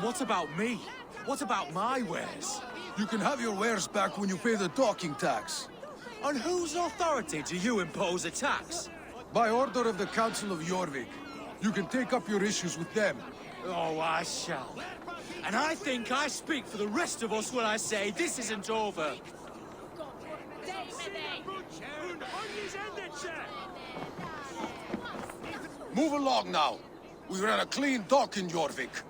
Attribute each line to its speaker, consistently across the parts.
Speaker 1: what about me? What about my wares?
Speaker 2: You can have your wares back when you pay the docking tax.
Speaker 1: On whose authority do you impose a tax?
Speaker 2: By order of the Council of Jorvik. You can take up your issues with them.
Speaker 1: Oh, I shall. And I think I speak for the rest of us when I say this isn't over.
Speaker 2: Move along now. We ran a clean dock in Jorvik.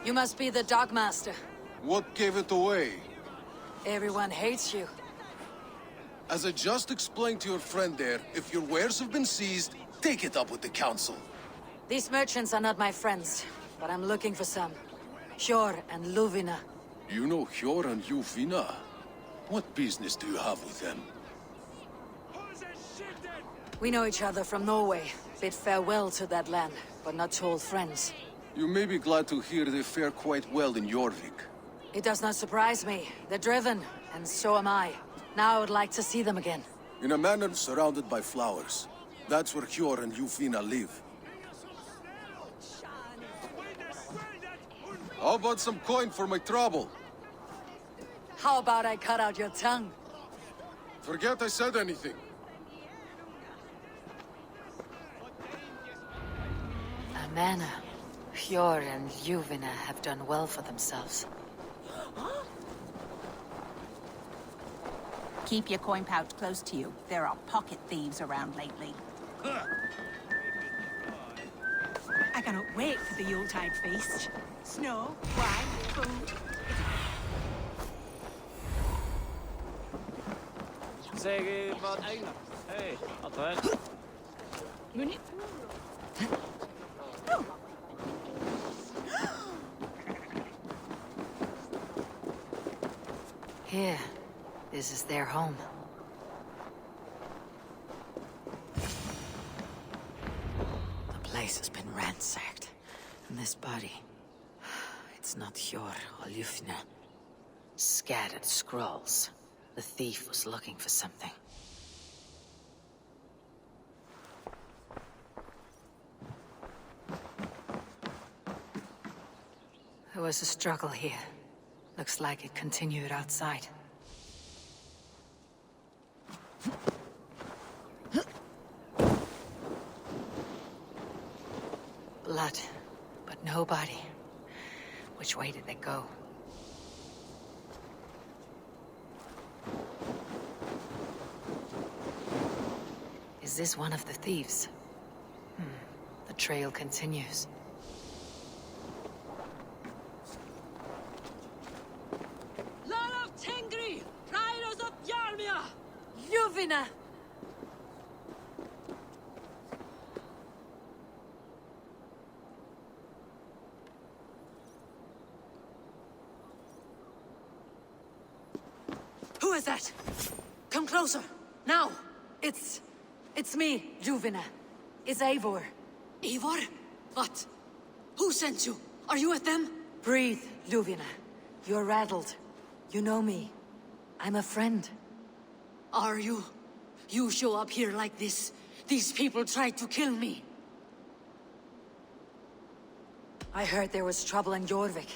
Speaker 3: You must be the Dogmaster.
Speaker 2: What gave it away?
Speaker 3: Everyone hates you.
Speaker 2: As I just explained to your friend there, if your wares have been seized, take it up with the Council.
Speaker 3: These merchants are not my friends, but I'm looking for some. Hjor and Luvina.
Speaker 2: You know Hjor and Jufina? What business do you have with them?
Speaker 3: We know each other from Norway. Bid farewell to that land, but not to old friends.
Speaker 2: You may be glad to hear they fare quite well in Jorvik.
Speaker 3: It does not surprise me. They're driven, and so am I. Now I would like to see them again.
Speaker 2: In a manor surrounded by flowers. That's where Hjor and Jufina live. How about some coin for my trouble?
Speaker 3: How about I cut out your tongue?
Speaker 2: Forget I said anything.
Speaker 3: A manor. Hjor and Juvina have done well for themselves.
Speaker 4: Keep your coin pouch close to you. There are pocket thieves around lately. I cannot wait for the Yuletide feast. Snow, wine, food.
Speaker 5: Säg vad Einar. Hej, allt väl?
Speaker 3: Here. This is their home. The place has been ransacked. And this body... It's not Hjor or Jufina. Scattered scrolls. The thief was looking for something. There was a struggle here. Looks like it continued outside. Blood, but no body. Which way did they go? Is this one of the thieves? The trail continues.
Speaker 6: Lord of Tengri, riders of Yarmia!
Speaker 3: Juvina!
Speaker 6: Who is that? Come closer, now!
Speaker 3: It's me, Juvina. It's Eivor.
Speaker 6: Eivor? What? Who sent you? Are you with them?
Speaker 3: Breathe, Juvina. You're rattled. You know me. I'm a friend.
Speaker 6: Are you? You show up here like this. These people tried to kill me.
Speaker 3: I heard there was trouble in Jorvik.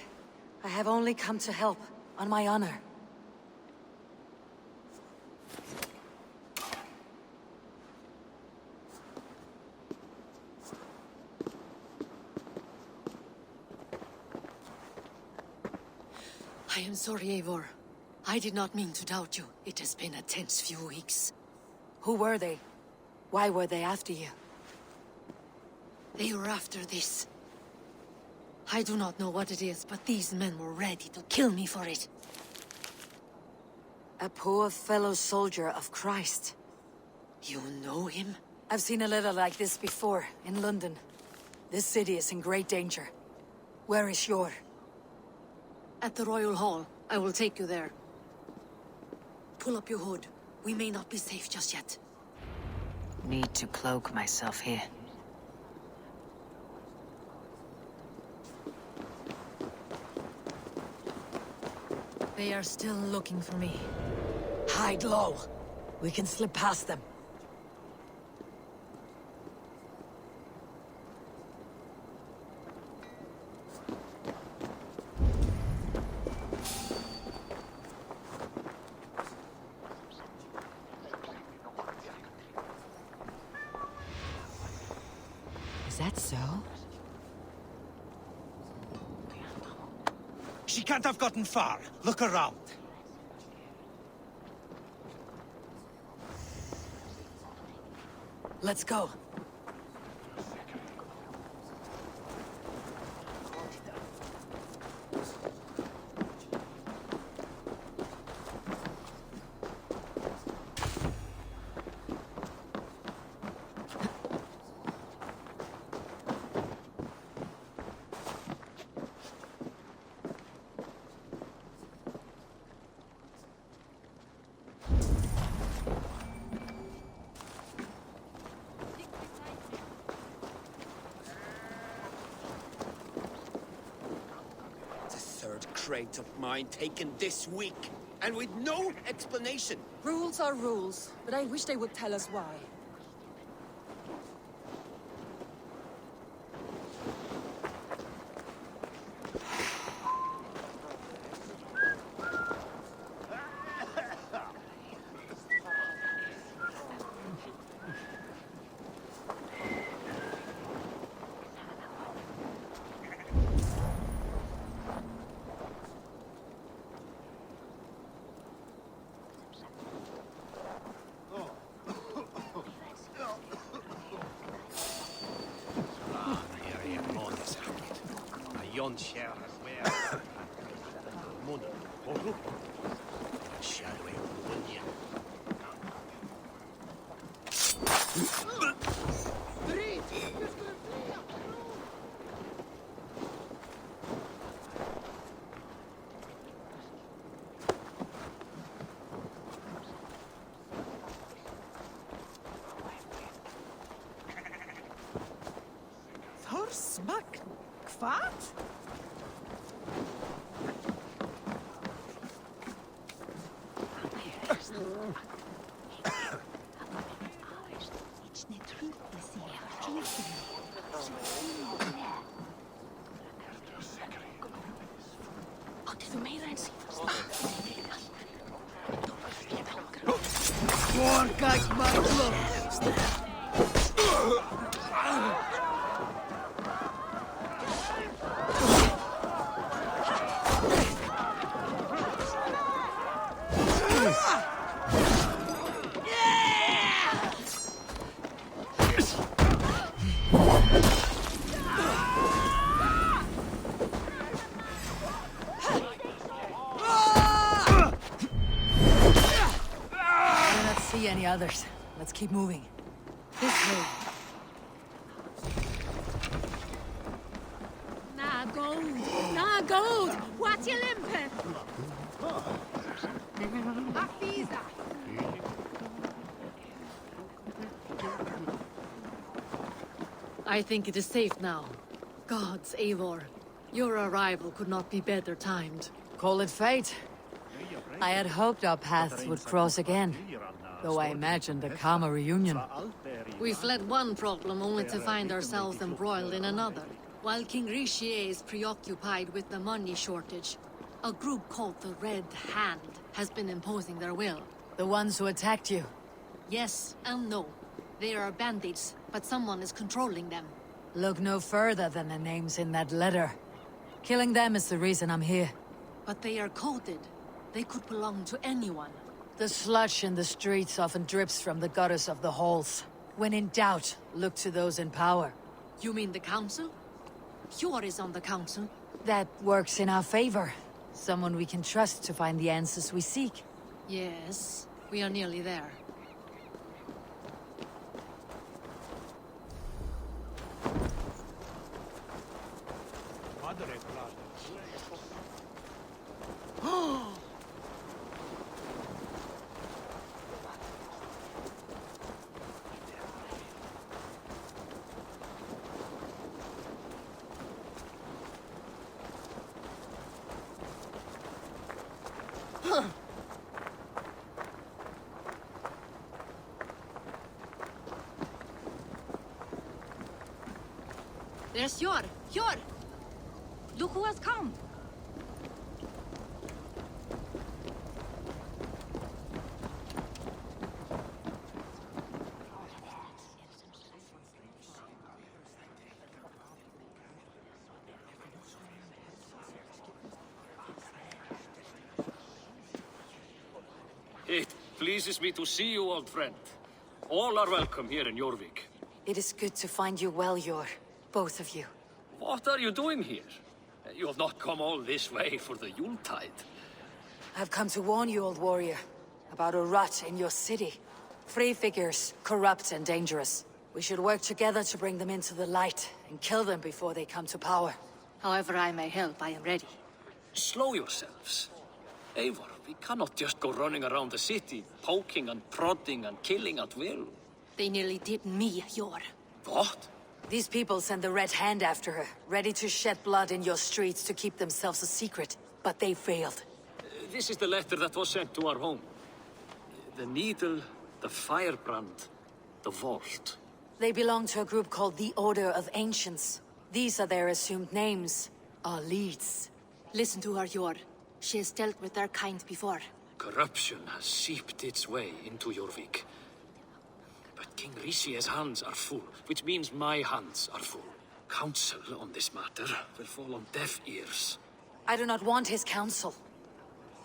Speaker 3: I have only come to help, on my honor.
Speaker 6: I am sorry, Eivor. I did not mean to doubt you. It has been a tense few weeks.
Speaker 3: Who were they? Why were they after you?
Speaker 6: They were after this. I do not know what it is, but these men were ready to kill me for it.
Speaker 3: A poor fellow soldier of Christ.
Speaker 6: You know him?
Speaker 3: I've seen a little like this before, in London. This city is in great danger. Where is Hjor?
Speaker 6: At the Royal Hall. I will take you there. Pull up your hood. We may not be safe just yet.
Speaker 3: Need to cloak myself here.
Speaker 6: They are still looking for me.
Speaker 3: Hide low. We can slip past them. Is that so?
Speaker 1: She can't have gotten far. Look around.
Speaker 3: Let's go.
Speaker 7: Third crate of mine taken this week, and with no explanation.
Speaker 8: Rules are rules, but I wish they would tell us why.
Speaker 4: Smack. Kwart?
Speaker 3: See any others. Let's keep moving.
Speaker 6: This way.
Speaker 4: Na gold! Na gold! What you limping? Hafiza!
Speaker 6: I think it is safe now. Gods, Eivor. Your arrival could not be better timed.
Speaker 3: Call it fate. I had hoped our paths would cross again, though I imagined a calmer reunion.
Speaker 6: We fled one problem only to find ourselves embroiled in another. While King Richier is preoccupied with the money shortage, a group called the Red Hand has been imposing their will.
Speaker 3: The ones who attacked you.
Speaker 6: Yes and no. They are bandits, but someone is controlling them.
Speaker 3: Look no further than the names in that letter. Killing them is the reason I'm here.
Speaker 6: But they are coded. They could belong to anyone.
Speaker 3: The sludge in the streets often drips from the gutters of the halls. When in doubt, look to those in power.
Speaker 6: You mean the council? Hjor is on the council.
Speaker 3: That works in our favor. Someone we can trust to find the answers we seek.
Speaker 6: Yes, we are nearly there. There's Yor! Yor!
Speaker 8: Look who has come.
Speaker 9: It pleases me to see you, old friend. All are welcome here in Jorvik.
Speaker 3: It is good to find you well, Yor. Both of you.
Speaker 9: What are you doing here? You have not come all this way for the Yuletide.
Speaker 3: I've come to warn you, old warrior, about a rot in your city. Free figures, corrupt and dangerous. We should work together to bring them into the light and kill them before they come to power.
Speaker 6: However I may help, I am ready.
Speaker 9: Slow yourselves. Eivor, we cannot just go running around the city, poking and prodding and killing at will.
Speaker 6: They nearly did me, Yor.
Speaker 9: What?
Speaker 3: These people send the Red Hand after her, ready to shed blood in your streets to keep themselves a secret. But they failed.
Speaker 9: This is the letter that was sent to our home. The needle, the firebrand, the vault.
Speaker 3: They belong to a group called the Order of Ancients. These are their assumed names, our leads.
Speaker 6: Listen to her, Yor. She has dealt with their kind before.
Speaker 9: Corruption has seeped its way into Jorvik. But King Rishie's hands are full, which means my hands are full. Counsel on this matter will fall on deaf ears.
Speaker 3: I do not want his counsel.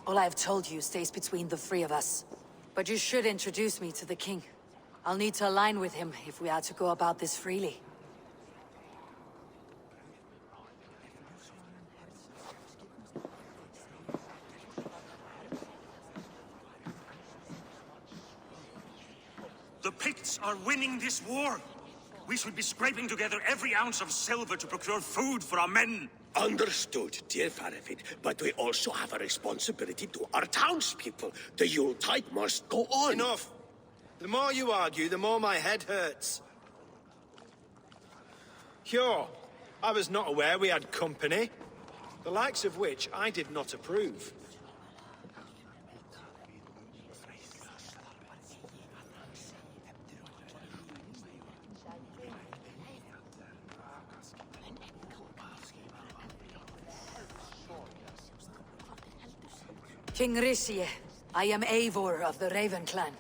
Speaker 3: All I have told you stays between the three of us. But you should introduce me to the king. I'll need to align with him if we are to go about this freely.
Speaker 10: The Picts are winning this war. We should be scraping together every ounce of silver to procure food for our men.
Speaker 7: Understood, dear Faravid, but we also have a responsibility to our townspeople. The Yuletide must go on.
Speaker 11: Enough! The more you argue, the more my head hurts. Sure, I was not aware we had company, the likes of which I did not approve.
Speaker 3: King Rishie, I am Eivor of the Raven Clan.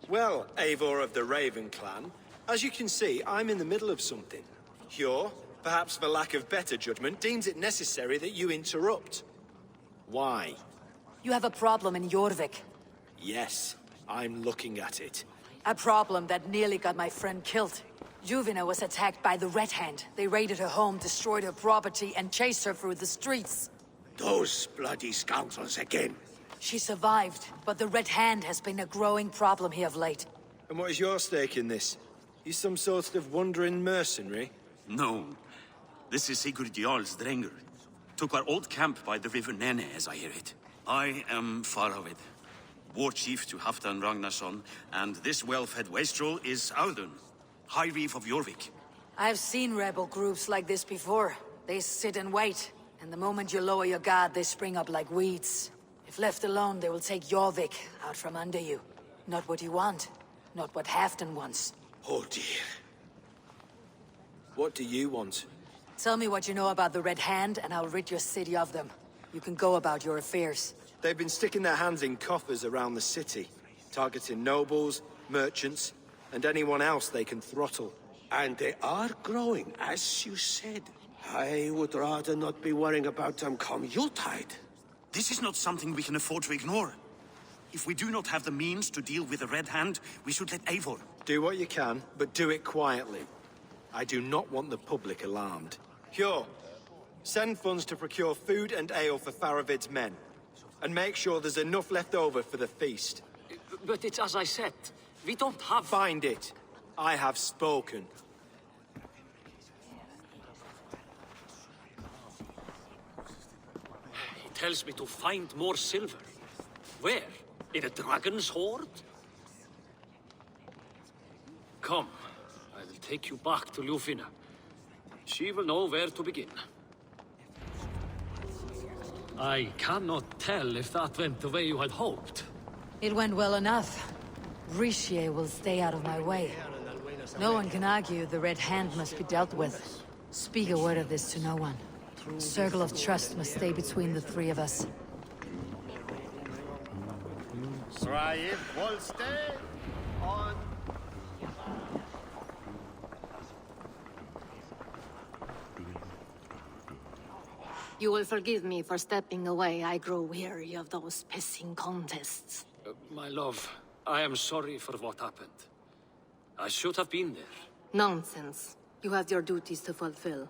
Speaker 11: Well, Eivor of the Raven Clan, as you can see, I'm in the middle of something. Hjor, perhaps for lack of better judgment, deems it necessary that you interrupt. Why?
Speaker 3: You have a problem in Jorvik.
Speaker 11: Yes, I'm looking at it.
Speaker 3: A problem that nearly got my friend killed. Juvina was attacked by the Red Hand. They raided her home, destroyed her property, and chased her through the streets.
Speaker 7: Those bloody scoundrels again.
Speaker 3: She survived, but the Red Hand has been a growing problem here of late.
Speaker 11: And what is your stake in this? You some sort of wandering mercenary?
Speaker 10: No. This is Sigurd Jarl's Drenger. Took our old camp by the river Nene, as I hear it. I am Faravid, war chief to Halfdan Ragnarsson, and this well-fed wastrel is Audun, High Reef of Jorvik.
Speaker 3: I've seen rebel groups like this before. They sit and wait, and the moment you lower your guard, they spring up like weeds. If left alone, they will take Jorvik out from under you. Not what you want, not what Halfdan wants.
Speaker 7: Oh dear.
Speaker 11: What do you want?
Speaker 3: Tell me what you know about the Red Hand, and I'll rid your city of them. You can go about your affairs.
Speaker 11: They've been sticking their hands in coffers around the city, targeting nobles, merchants, and anyone else they can throttle.
Speaker 7: And they are growing, as you said. I would rather not be worrying about them come Yuletide.
Speaker 10: This is not something we can afford to ignore. If we do not have the means to deal with the Red Hand, we should let Eivor.
Speaker 11: Do what you can, but do it quietly. I do not want the public alarmed. Hjor, send funds to procure food and ale for Faravid's men. And make sure there's enough left over for the feast.
Speaker 9: But it's as I said, we don't have...
Speaker 11: Find it. I have spoken.
Speaker 9: He tells me to find more silver. Where? In a dragon's hoard? Come, I will take you back to Ljufina. She will know where to begin. I cannot tell if that went the way you had hoped.
Speaker 3: It went well enough. Richier will stay out of my way. No one can argue the Red Hand must be dealt with. Speak a word of this to no one. Circle of trust must stay between the three of us.
Speaker 6: You will forgive me for stepping away. I grow weary of those pissing contests.
Speaker 9: My love, I am sorry for what happened. I should have been there.
Speaker 6: Nonsense. You have your duties to fulfill.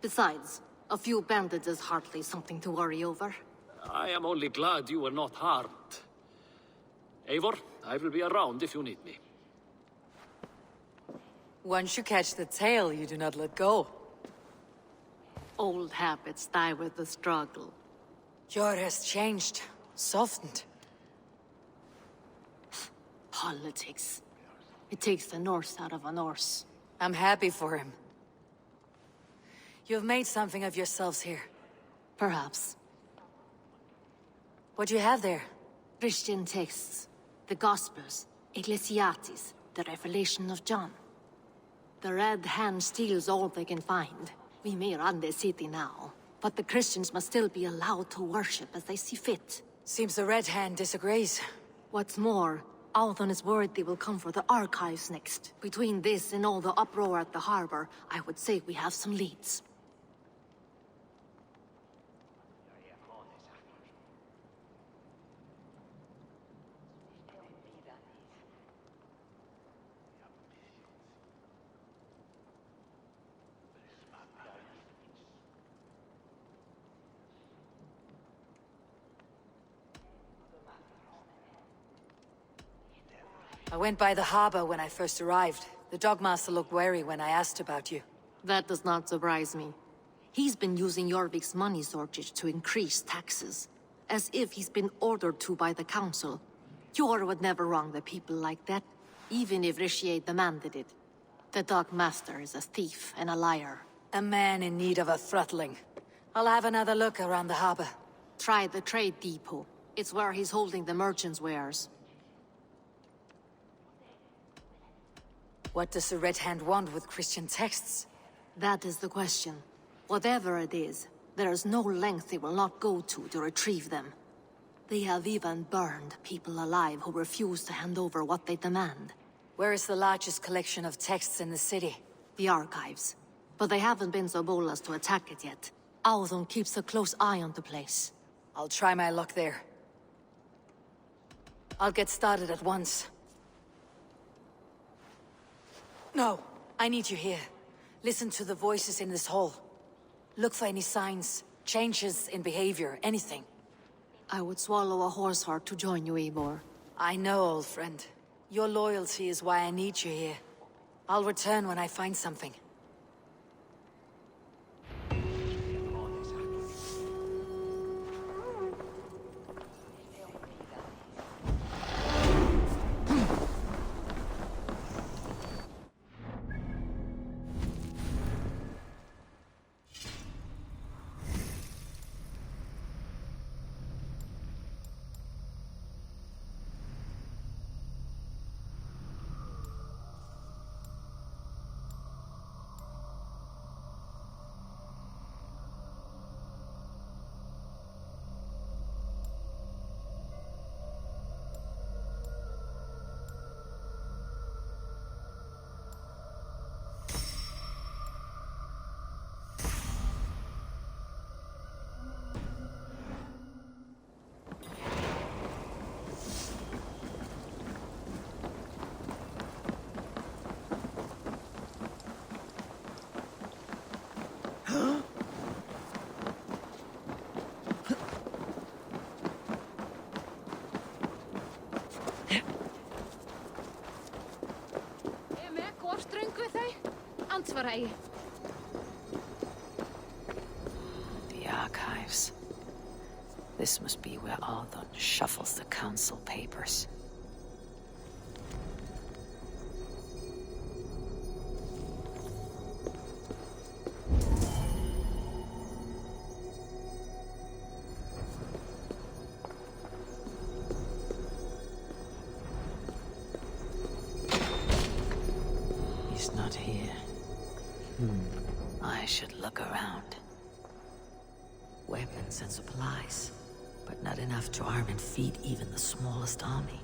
Speaker 6: Besides, a few bandits is hardly something to worry over.
Speaker 9: I am only glad you were not harmed. Eivor, I will be around if you need me.
Speaker 3: Once you catch the tail, you do not let go.
Speaker 6: Old habits die with the struggle.
Speaker 3: Jor has changed, softened.
Speaker 6: Politics. It takes the Norse out of a Norse.
Speaker 3: I'm happy for him. You've made something of yourselves here.
Speaker 6: Perhaps.
Speaker 3: What do you have there?
Speaker 6: Christian texts. The Gospels. Ecclesiastes. The Revelation of John. The Red Hand steals all they can find. We may run the city now, but the Christians must still be allowed to worship as they see fit.
Speaker 3: Seems the Red Hand disagrees.
Speaker 6: What's more, Althon is worried they will come for the archives next. Between this and all the uproar at the harbor, I would say we have some leads.
Speaker 3: I went by the harbor when I first arrived. The Dogmaster looked wary when I asked about you.
Speaker 6: That does not surprise me. He's been using Jorvik's money shortage to increase taxes. As if he's been ordered to by the council. Jor would never wrong the people like that, even if Richier demanded it. The Dogmaster is a thief and a liar.
Speaker 3: A man in need of a throttling. I'll have another look around the harbor.
Speaker 6: Try the trade depot. It's where he's holding the merchants' wares.
Speaker 3: What does the Red Hand want with Christian texts?
Speaker 6: That is the question. Whatever it is, there is no length they will not go to retrieve them. They have even burned people alive who refuse to hand over what they demand.
Speaker 3: Where is the largest collection of texts in the city?
Speaker 6: The archives. But they haven't been so bold as to attack it yet. Althon keeps a close eye on the place.
Speaker 3: I'll try my luck there. I'll get started at once. No, I need you here. Listen to the voices in this hall. Look for any signs, changes in behavior, anything.
Speaker 6: I would swallow a horse heart to join you, Eivor.
Speaker 3: I know, old friend. Your loyalty is why I need you here. I'll return when I find something. The archives. This must be where Althon shuffles the council papers. should look around. Weapons and supplies, but not enough to arm and feed even the smallest army.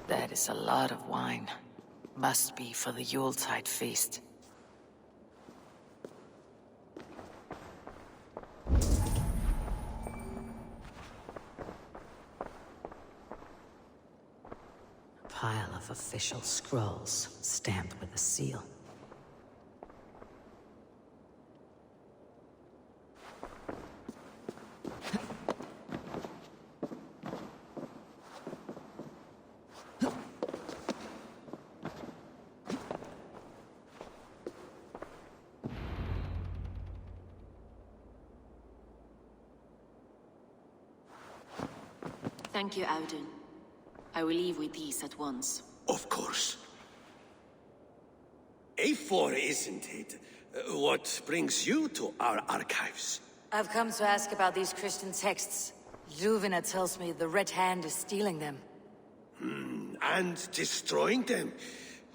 Speaker 3: That is a lot of wine. Must be for the Yuletide feast. A pile of official scrolls, stamped with a seal.
Speaker 12: Thank you, Audun. I will leave with these at once.
Speaker 7: Of course. A4, isn't it? What brings you to our archives?
Speaker 3: I've come to ask about these Christian texts. Juvina tells me the Red Hand is stealing them.
Speaker 7: And destroying them.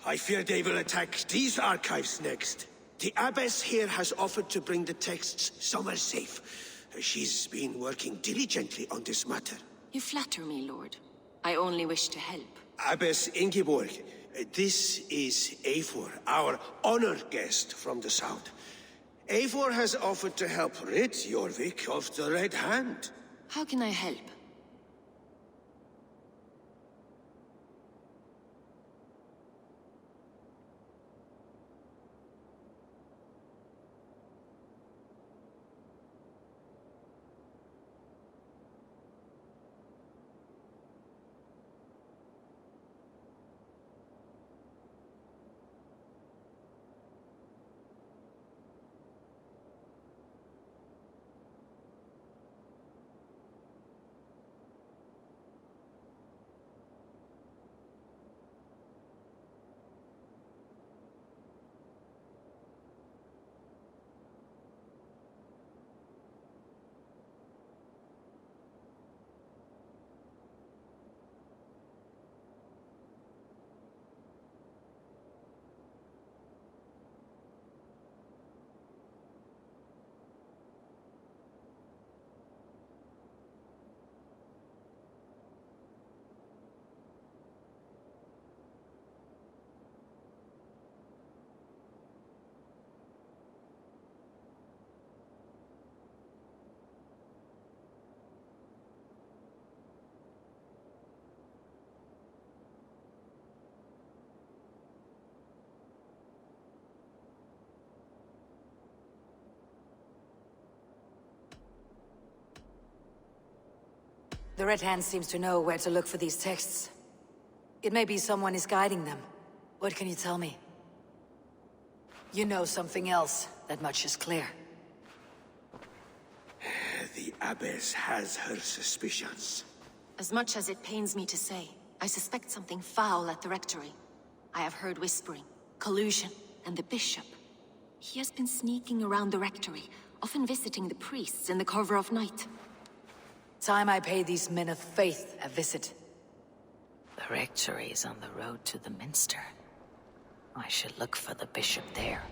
Speaker 7: I fear they will attack these archives next. The Abbess here has offered to bring the texts somewhere safe. She's been working diligently on this matter.
Speaker 12: You flatter me, Lord. I only wish to help.
Speaker 7: Abbess Ingeborg, this is Eivor, our honored guest from the south. Eivor has offered to help rid Jorvik of the Red Hand.
Speaker 12: How can I help?
Speaker 3: The Red Hand seems to know where to look for these texts. It may be someone is guiding them. What can you tell me? You know something else. That much is clear.
Speaker 7: The Abbess has her suspicions.
Speaker 12: As much as it pains me to say, I suspect something foul at the Rectory. I have heard whispering, collusion, and the Bishop. He has been sneaking around the Rectory, often visiting the priests in the cover of night.
Speaker 3: Time I pay these men of faith a visit. The Rectory is on the road to the Minster. I should look for the Bishop there.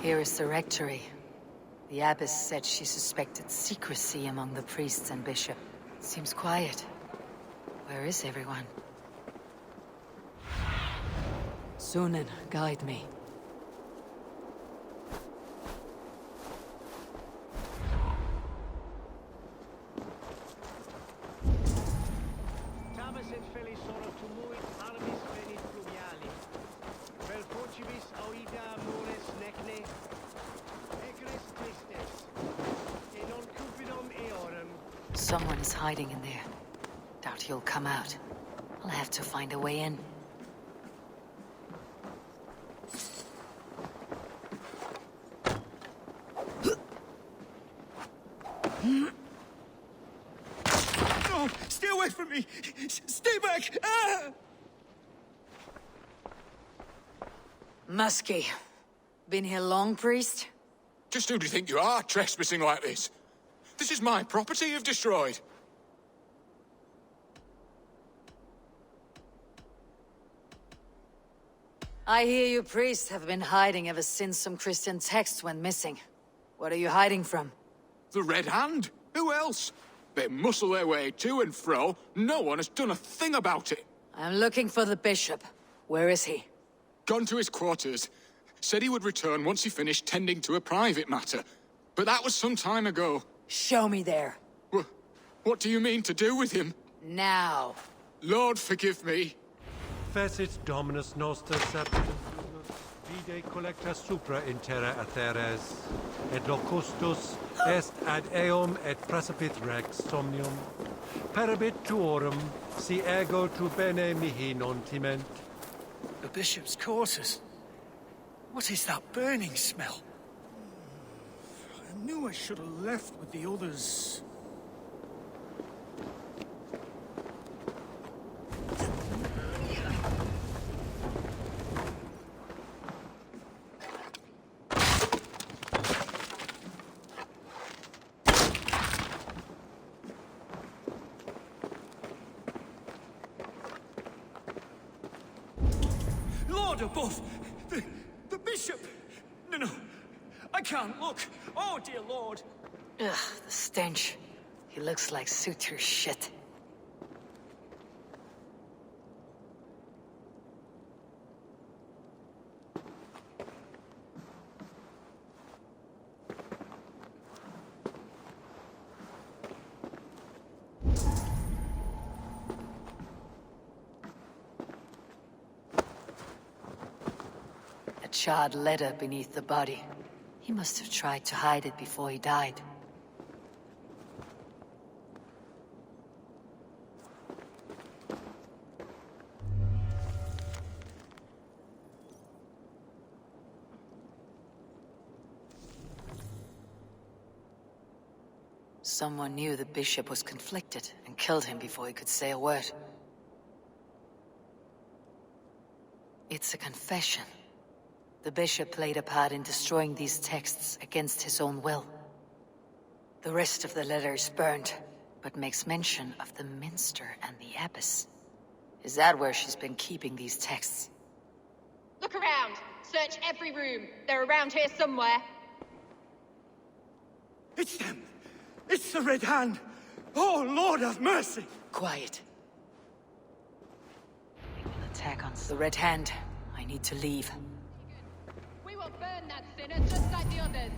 Speaker 3: Here is the Rectory. The Abbess said she suspected secrecy among the priests and bishop. Seems quiet. Where is everyone? Sunan, guide me. Someone is hiding in there. Doubt he'll come out. I'll have to find a way in.
Speaker 1: No! Stay away from me! Stay back! Ah!
Speaker 3: Muskie. Been here long, priest?
Speaker 13: Just who do you think you are, trespassing like this? This is my property you've destroyed.
Speaker 3: I hear you priests have been hiding ever since some Christian texts went missing. What are you hiding from?
Speaker 13: The Red Hand? Who else? They muscle their way to and fro. No one has done a thing about it.
Speaker 3: I'm looking for the bishop. Where is he?
Speaker 13: Gone to his quarters. Said he would return once he finished tending to a private matter. But that was some time ago.
Speaker 3: Show me there.
Speaker 13: What do you mean to do with him?
Speaker 3: Now.
Speaker 13: Lord, forgive me.
Speaker 14: Fecit Dominus noster septum vide collecta supra in terra atheres, et locustus est ad eum et precipit rex somnium, perabit tuorum, si ego tu bene mihi non timent.
Speaker 1: The bishop's quarters. What is that burning smell? I knew I should have left with the others. Lord above! The bishop! No, I can't look! Oh, dear Lord!
Speaker 3: Ugh, the stench. He looks like suture shit. A charred letter beneath the body. He must have tried to hide it before he died. Someone knew the bishop was conflicted and killed him before he could say a word. It's a confession. The bishop played a part in destroying these texts against his own will. The rest of the letter is burned, but makes mention of the minster and the abbess. Is that where she's been keeping these texts?
Speaker 15: Look around. Search every room. They're around here somewhere.
Speaker 1: It's them! It's the Red Hand! Oh, Lord have mercy!
Speaker 3: Quiet. They will attack on the Red Hand. I need to leave.
Speaker 15: We will burn that sinner just like the others.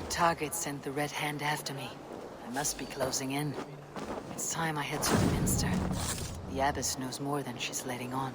Speaker 3: Target sent the Red Hand after me. I must be closing in. It's time I head to the Minster. The Abbess knows more than she's letting on.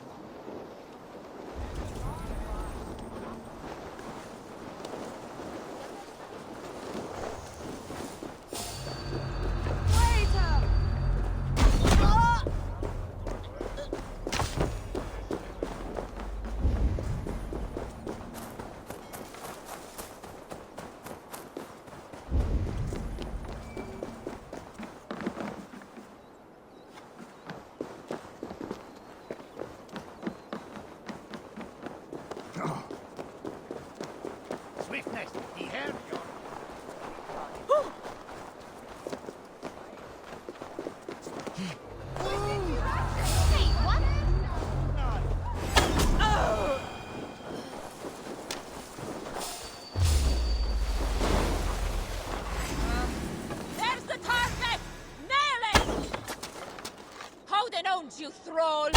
Speaker 15: you thrall!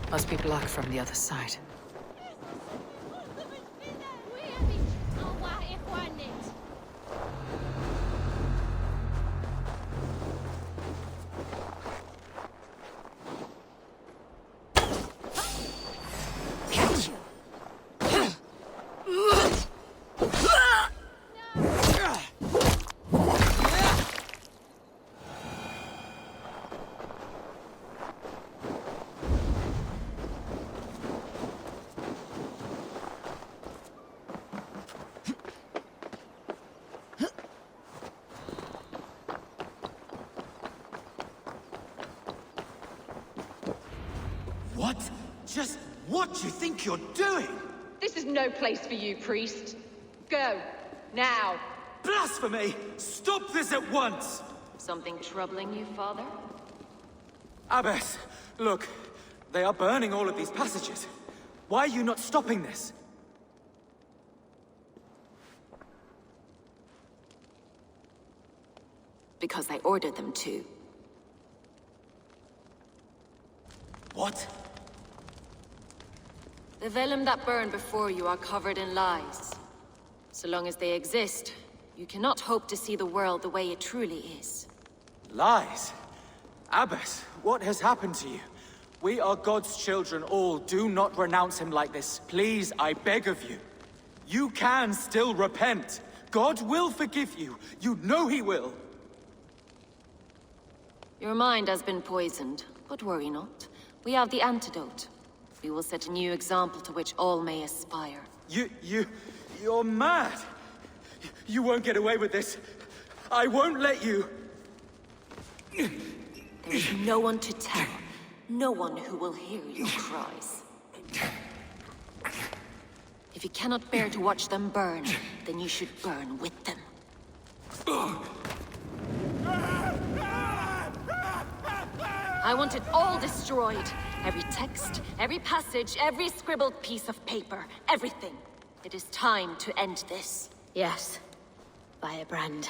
Speaker 3: Must be blocked from the other side.
Speaker 1: What? Just what do you think you're doing?
Speaker 15: This is no place for you, priest. Go. Now.
Speaker 1: Blasphemy! Stop this at once!
Speaker 12: Something troubling you, father?
Speaker 1: Abbess, look. They are burning all of these passages. Why are you not stopping this?
Speaker 12: Because I ordered them to.
Speaker 1: What?
Speaker 12: The vellum that burn before you are covered in lies. So long as they exist, you cannot hope to see the world the way it truly is.
Speaker 1: Lies? Abbess, what has happened to you? We are God's children all. Do not renounce him like this. Please, I beg of you. You can still repent. God will forgive you. You know he will.
Speaker 12: Your mind has been poisoned, but worry not. We have the antidote. We will set a new example to which all may aspire.
Speaker 1: You're mad! You won't get away with this. I won't let you!
Speaker 12: There is no one to tell. No one who will hear your cries. If you cannot bear to watch them burn, then you should burn with them. I want it all destroyed. Every text, every passage, every scribbled piece of paper. Everything. It is time to end this.
Speaker 3: Yes. Firebrand.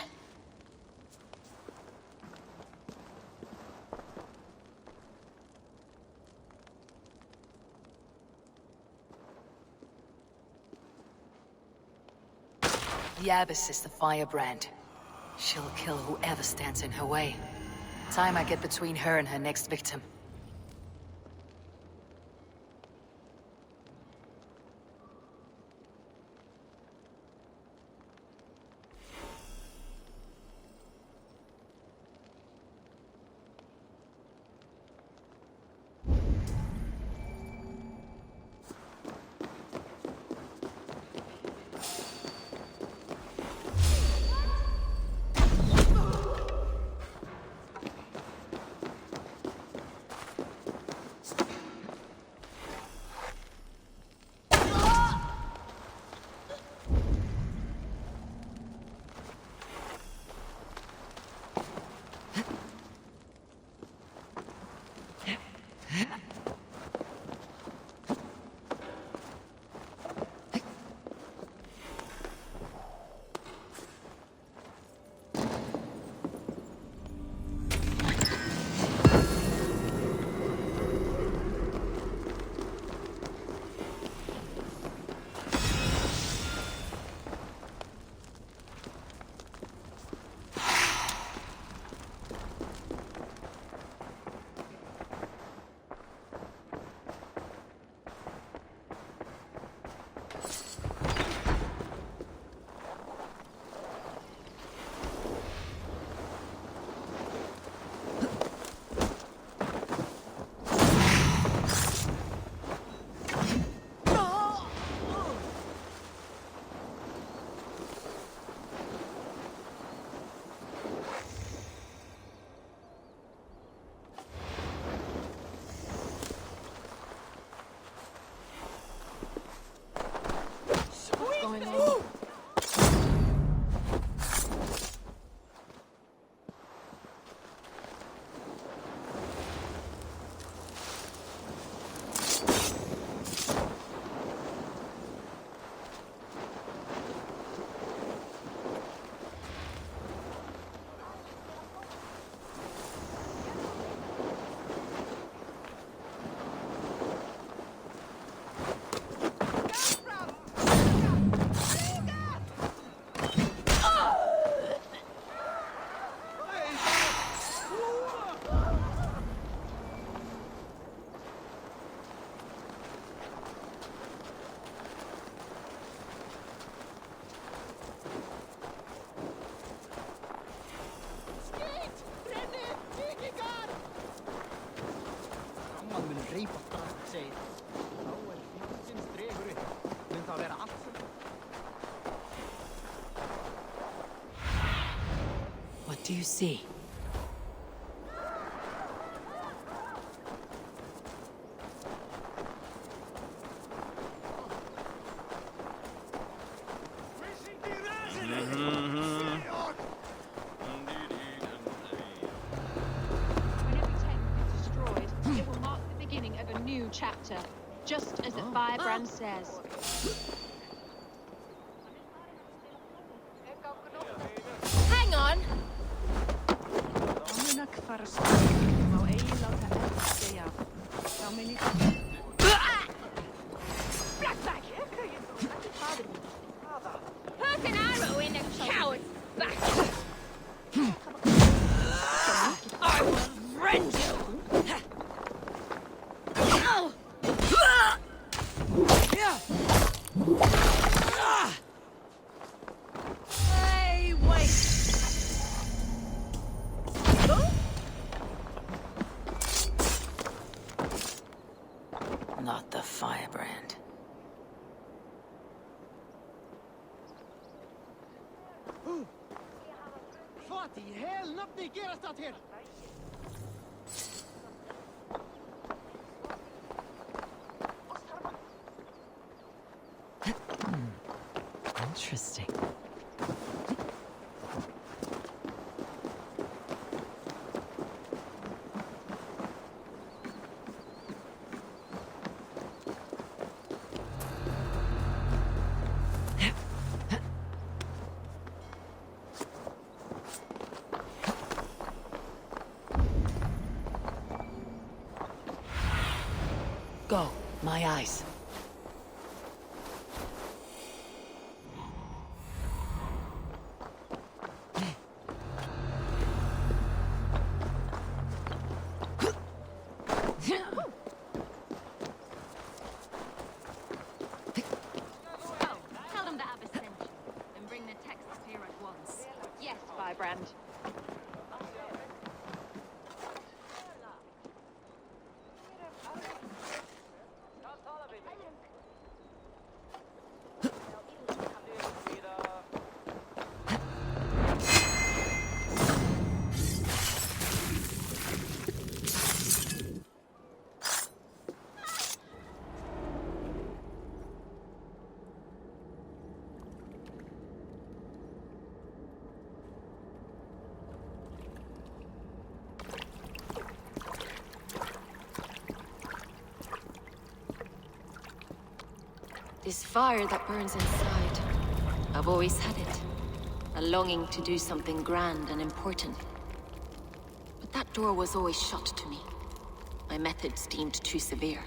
Speaker 3: The Abbess is the Firebrand. She'll kill whoever stands in her way. Time I get between her and her next victim. do you see?
Speaker 15: Chapter, just as the firebrand says.
Speaker 12: Hang on!
Speaker 15: Put an arrow in a coward's back! I will rend you!
Speaker 4: Hey, wait!
Speaker 3: Not the firebrand.
Speaker 5: Wat die hel, nothing gears dat hier.
Speaker 3: Interesting. Go, my eyes.
Speaker 12: Tell them the Abbess sent you, and bring the texts here at once.
Speaker 15: Yes, firebrand.
Speaker 12: This fire that burns inside, I've always had it. A longing to do something grand and important. But that door was always shut to me. My methods deemed too severe.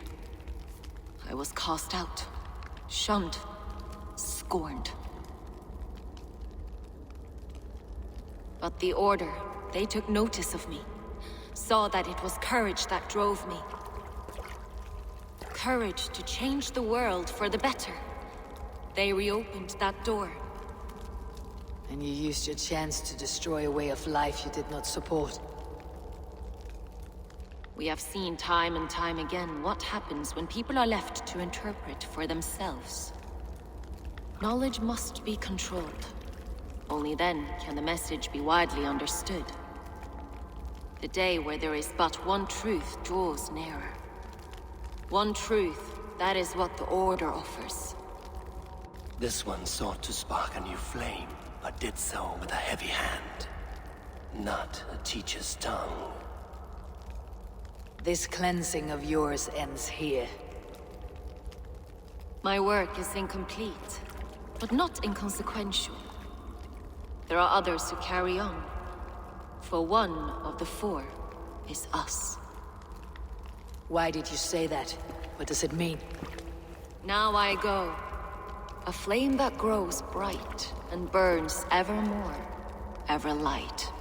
Speaker 12: I was cast out, shunned, scorned. But the Order, they took notice of me. Saw that it was courage that drove me. Courage to change the world for the better. They reopened that door.
Speaker 3: And you used your chance to destroy a way of life you did not support.
Speaker 12: We have seen time and time again what happens when people are left to interpret for themselves. Knowledge must be controlled. Only then can the message be widely understood. The day where there is but one truth draws nearer. One truth, that is what the Order offers.
Speaker 16: This one sought to spark a new flame, but did so with a heavy hand. Not a teacher's tongue.
Speaker 3: This cleansing of yours ends here.
Speaker 12: My work is incomplete, but not inconsequential. There are others who carry on. For one of the four is us.
Speaker 3: Why did you say that? What does it mean?
Speaker 12: Now I go. A flame that grows bright and burns ever more, ever light.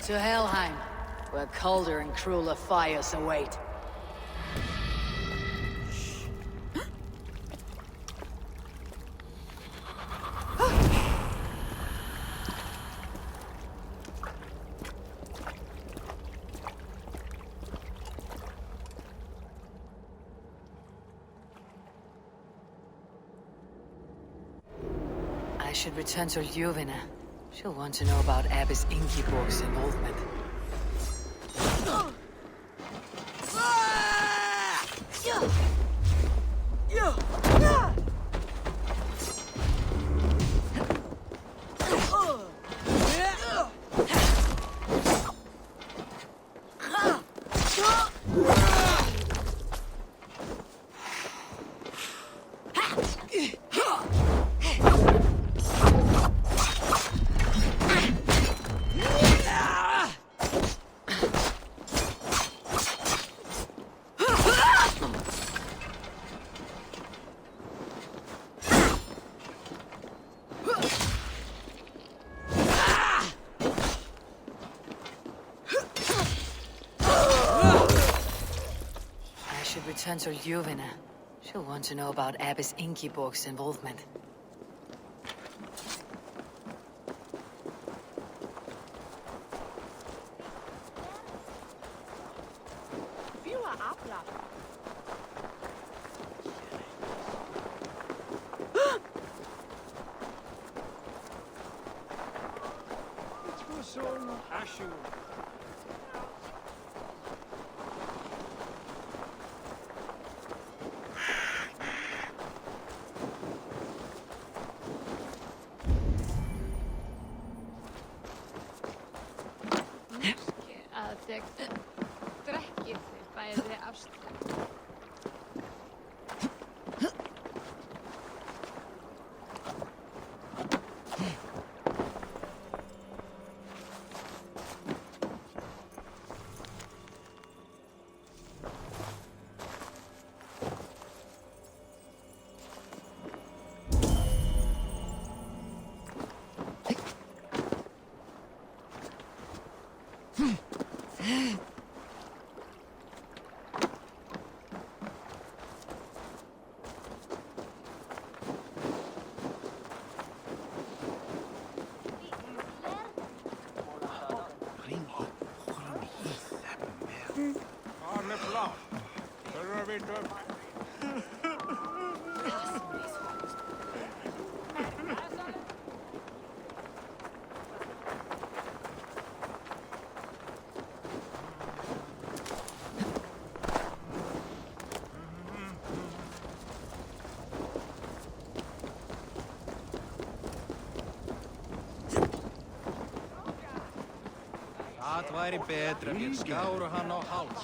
Speaker 3: To Helheim, where colder and crueler fires await. I should return to Ljuvina. She'll want to know about Abbess Ingeborg's involvement. Return to Ljuvina. She'll want to know about Abbess Ingeborg's involvement.
Speaker 17: Drekkið þið bæði afstöð.
Speaker 5: Það væri betra við skáru hann á háls.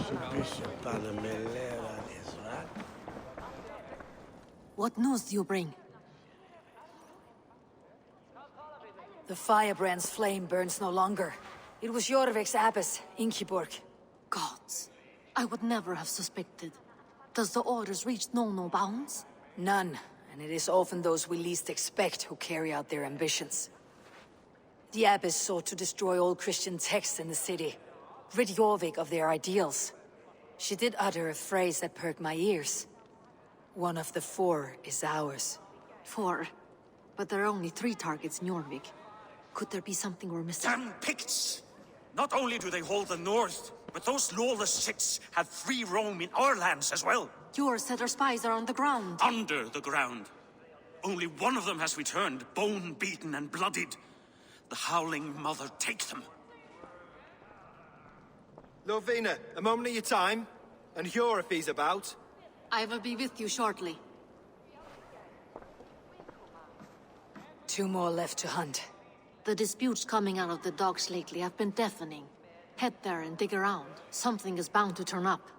Speaker 3: What news do you bring? The firebrand's flame burns no longer. It was Jorvik's abbess, Ingeborg.
Speaker 6: Gods, I would never have suspected. Does the orders reach no bounds?
Speaker 3: None, and it is often those we least expect who carry out their ambitions. The abbess sought to destroy all Christian texts in the city, rid Jorvik of their ideals. She did utter a phrase that perked my ears. One of the 4 is ours.
Speaker 6: 4? But there are only 3 targets in Jorvik. Could there be something we're missing?
Speaker 10: Damn Picts! Not only do they hold the north, but those lawless shits have free roam in our lands as well.
Speaker 6: Yours said our spies are on the ground.
Speaker 10: Under the ground. Only one of them has returned, bone-beaten and bloodied. The Howling Mother take them.
Speaker 11: Lovina, a moment of your time. And Hjor if he's about.
Speaker 6: I will be with you shortly.
Speaker 3: 2 more left to hunt.
Speaker 6: The disputes coming out of the docks lately have been deafening. Head there and dig around. Something is bound to turn up.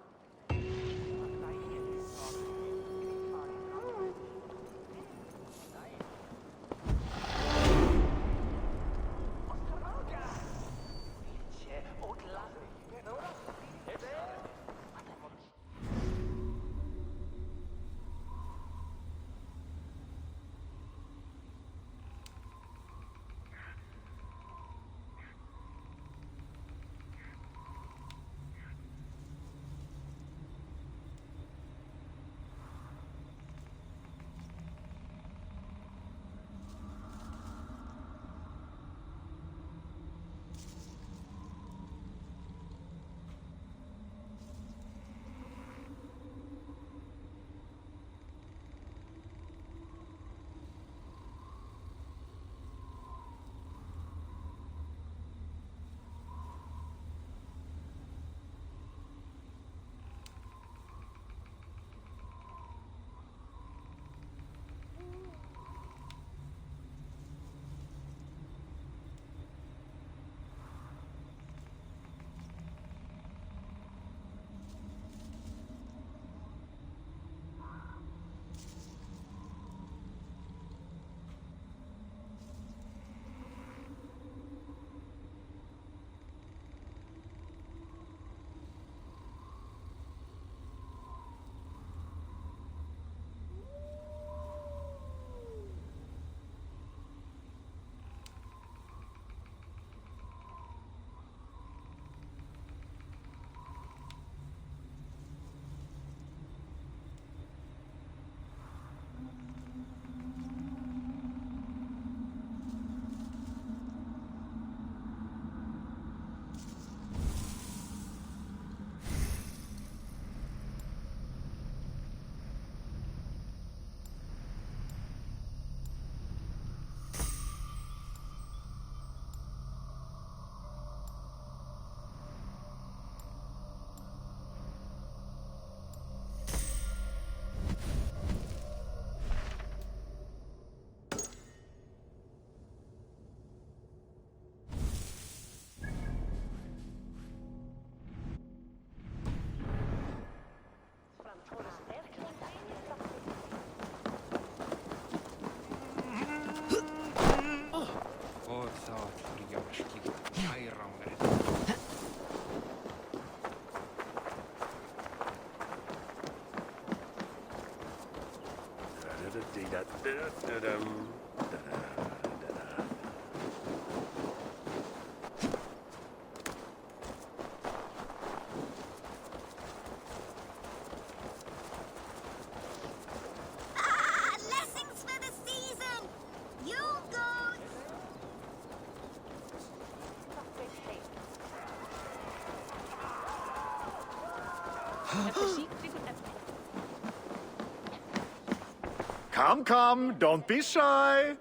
Speaker 18: Come, come, don't be shy.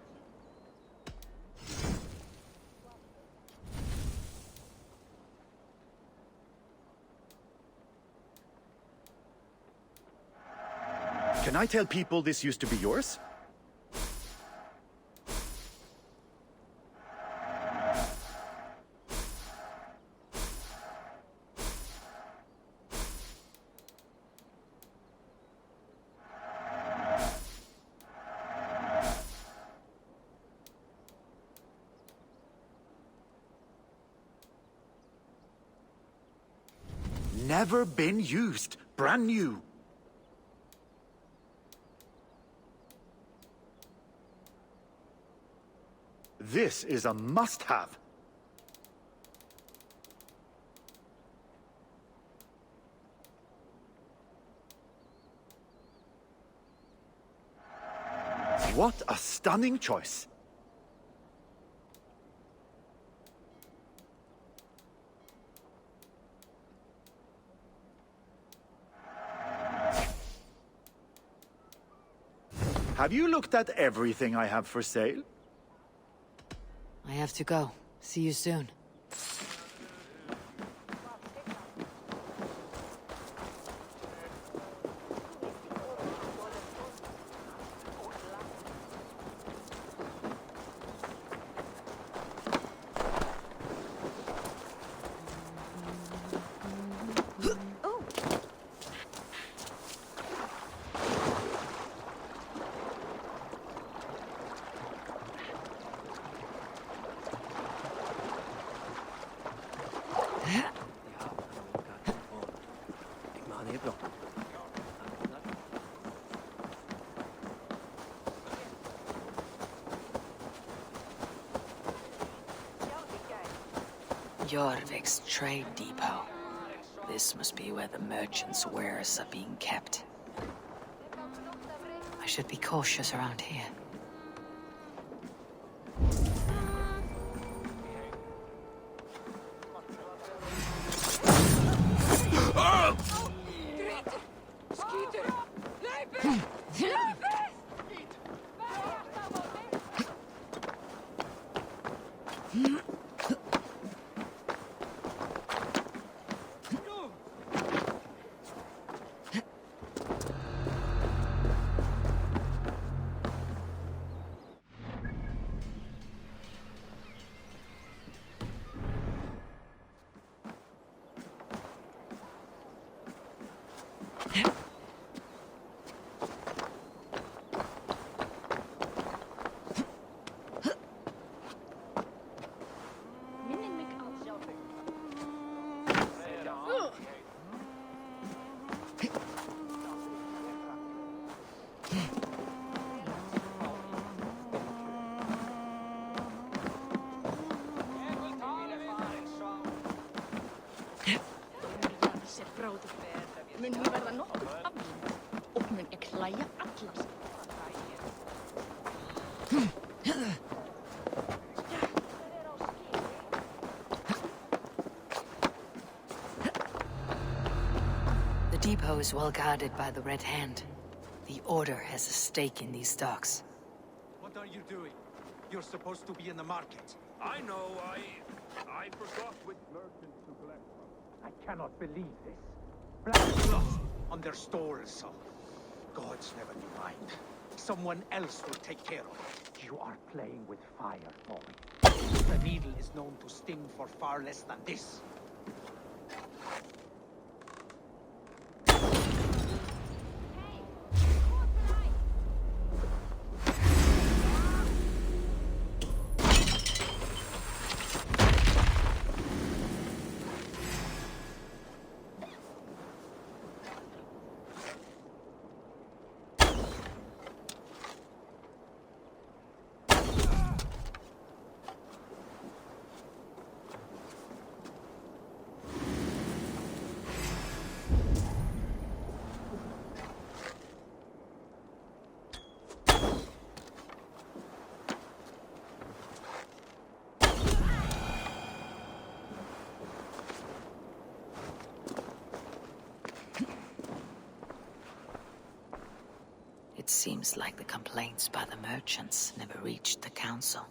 Speaker 18: Can I tell people this used to be yours? Never been used. Brand new. This is a must-have. What a stunning choice. Have you looked at everything I have for sale?
Speaker 3: I have to go. See you soon. Jorvik's trade depot. This must be where the merchants' wares are being kept. I should be cautious around here.
Speaker 8: Mun hún verða nokkuð aflýnd og mun ég klæja allar.
Speaker 3: The depot is well guarded by the Red Hand. The Order has a stake in these docks.
Speaker 1: What are you doing? You're supposed to be in the market.
Speaker 19: I know, I forgot which merchants to collect from.
Speaker 1: I cannot believe this. Black blood on their stores. Gods never knew mind. Someone else will take care of it. You are playing with fire, boy. The needle is known to sting for far less than this.
Speaker 3: Seems like the complaints by the merchants never reached the council.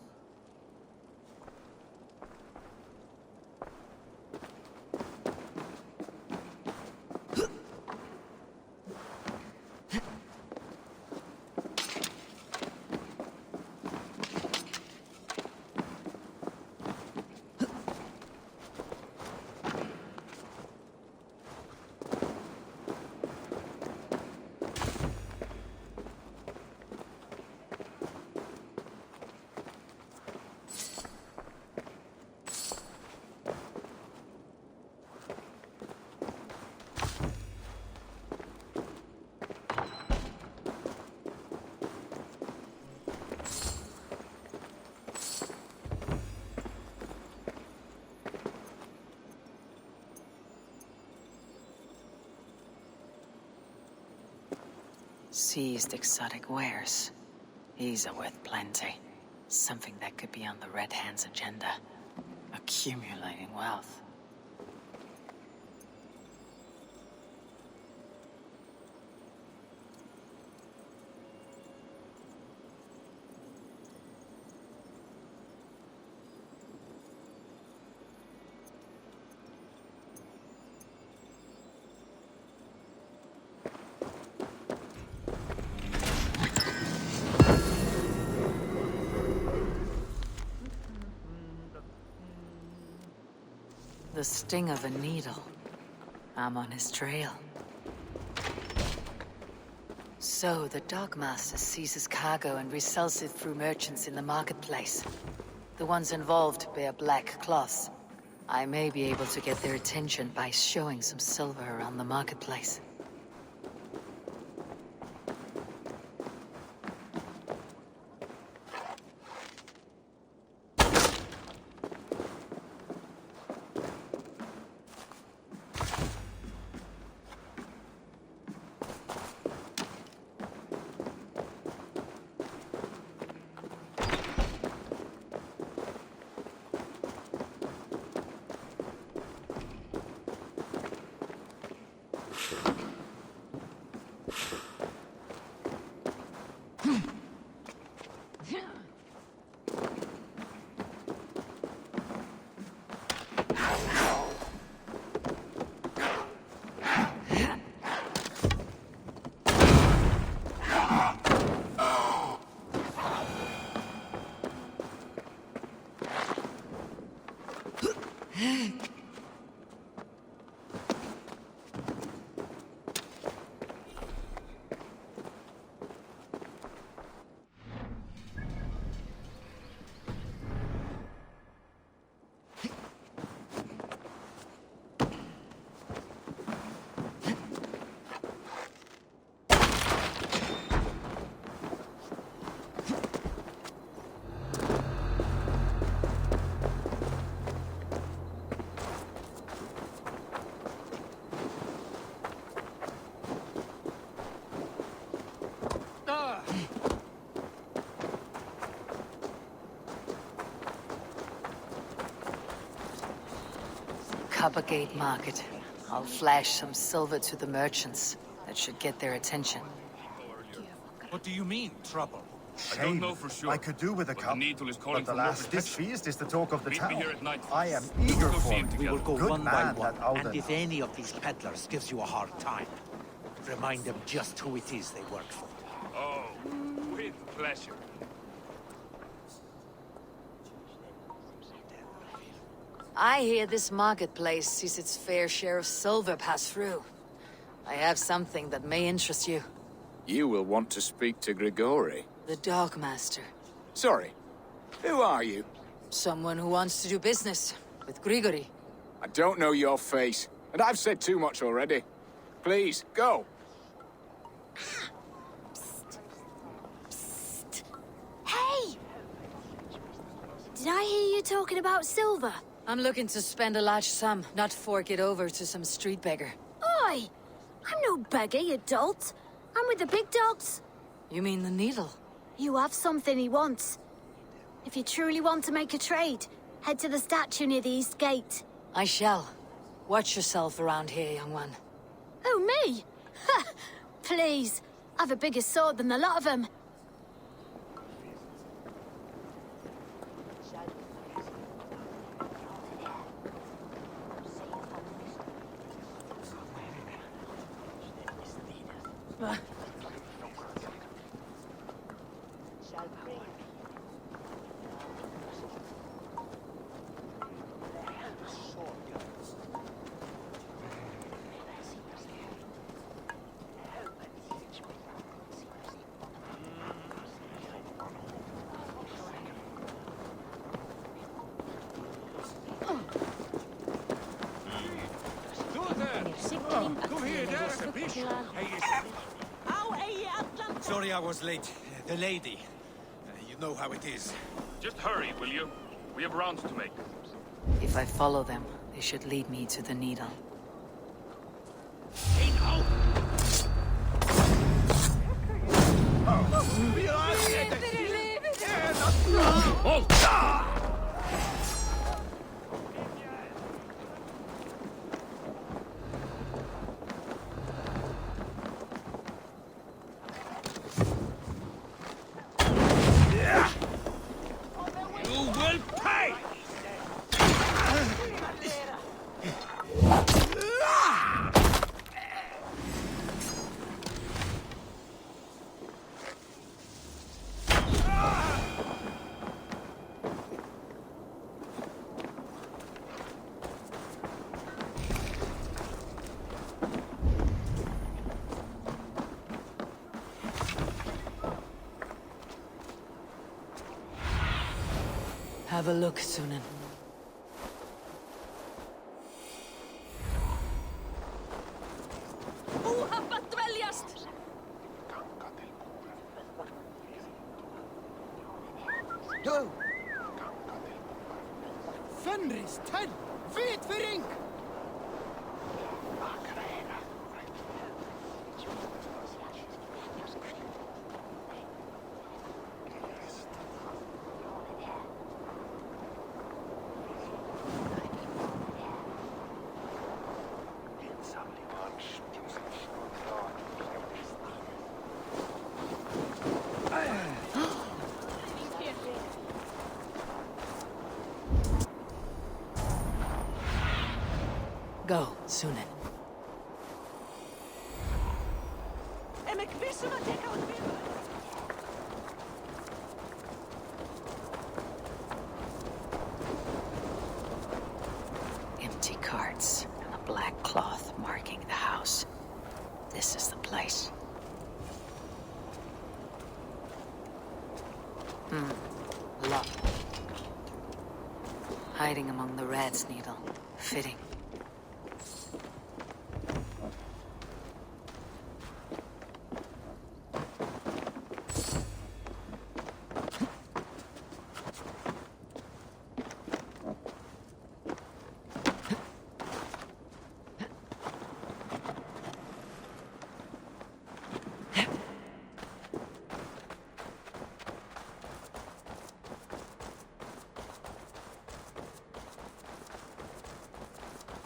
Speaker 3: Seized exotic wares. These are worth plenty. Something that could be on the Red Hand's agenda. Accumulating wealth. The sting of a needle. I'm on his trail. So, the Dogmaster seizes cargo and resells it through merchants in the marketplace. The ones involved bear black cloths. I may be able to get their attention by showing some silver around the marketplace. Coppergate Market. I'll flash some silver to the merchants. That should get their attention.
Speaker 20: What do you mean, trouble?
Speaker 18: Shame.
Speaker 19: I don't know for sure.
Speaker 18: I could do with a
Speaker 19: but
Speaker 18: cup,
Speaker 19: the needle is calling
Speaker 18: but the
Speaker 19: for more
Speaker 18: last ditch
Speaker 19: protection.
Speaker 18: feast is the talk of the
Speaker 19: Meet me
Speaker 18: town.
Speaker 19: here at night.
Speaker 18: I am eager
Speaker 19: Go see
Speaker 18: for
Speaker 19: him
Speaker 18: it.
Speaker 19: together.
Speaker 20: We will go
Speaker 18: Good
Speaker 20: one by
Speaker 18: man,
Speaker 20: one,
Speaker 18: that Alden.
Speaker 20: and if any of these peddlers gives you a hard time, remind them just who it is they work for.
Speaker 19: Oh, with pleasure.
Speaker 3: I hear this marketplace sees its fair share of silver pass through. I have something that may interest you.
Speaker 21: You will want to speak to Grigori.
Speaker 3: The Dogmaster.
Speaker 21: Sorry, who are you?
Speaker 3: Someone who wants to do business with Grigori.
Speaker 21: I don't know your face, and I've said too much already. Please, go.
Speaker 22: Hey! Did I hear you talking about silver?
Speaker 3: I'm looking to spend a large sum, not fork it over to some street beggar.
Speaker 22: Oi! I'm no beggar, you dolt. I'm with the big dogs.
Speaker 3: You mean the needle?
Speaker 22: You have something he wants. If you truly want to make a trade, head to the statue near the east gate.
Speaker 3: I shall. Watch yourself around here, young one.
Speaker 22: Oh, me? Ha! Please. I've a bigger sword than the lot of them.
Speaker 19: Kom hier, daar is een fish. Hij is...
Speaker 20: Sorry I was late. The lady. You know how it is.
Speaker 19: Just hurry, will you? We have rounds to make.
Speaker 3: If I follow them, they should lead me to the needle.
Speaker 19: You will pay!
Speaker 3: Have a look, Sunan.
Speaker 6: Óhappað dveljast!
Speaker 20: Go! Fenris, Ted! Vet för ink!
Speaker 3: Go, Sunan. Empty carts and a black cloth marking the house. This is the place. Locked. Hiding among the rat's needle. Fitting.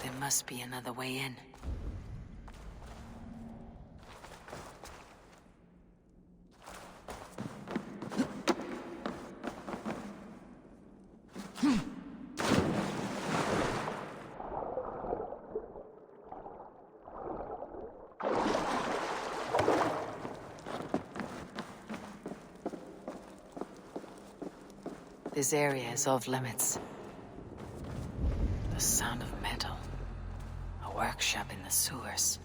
Speaker 3: There must be another way in. This area is off limits. The sound of metal. A workshop in the sewers.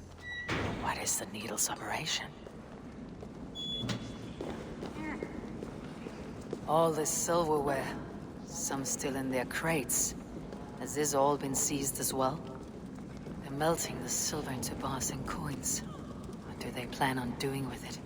Speaker 3: What is the needle's operation? All this silverware. Some still in their crates. Has this all been seized as well? They're melting the silver into bars and coins. What do they plan on doing with it?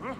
Speaker 19: Huh?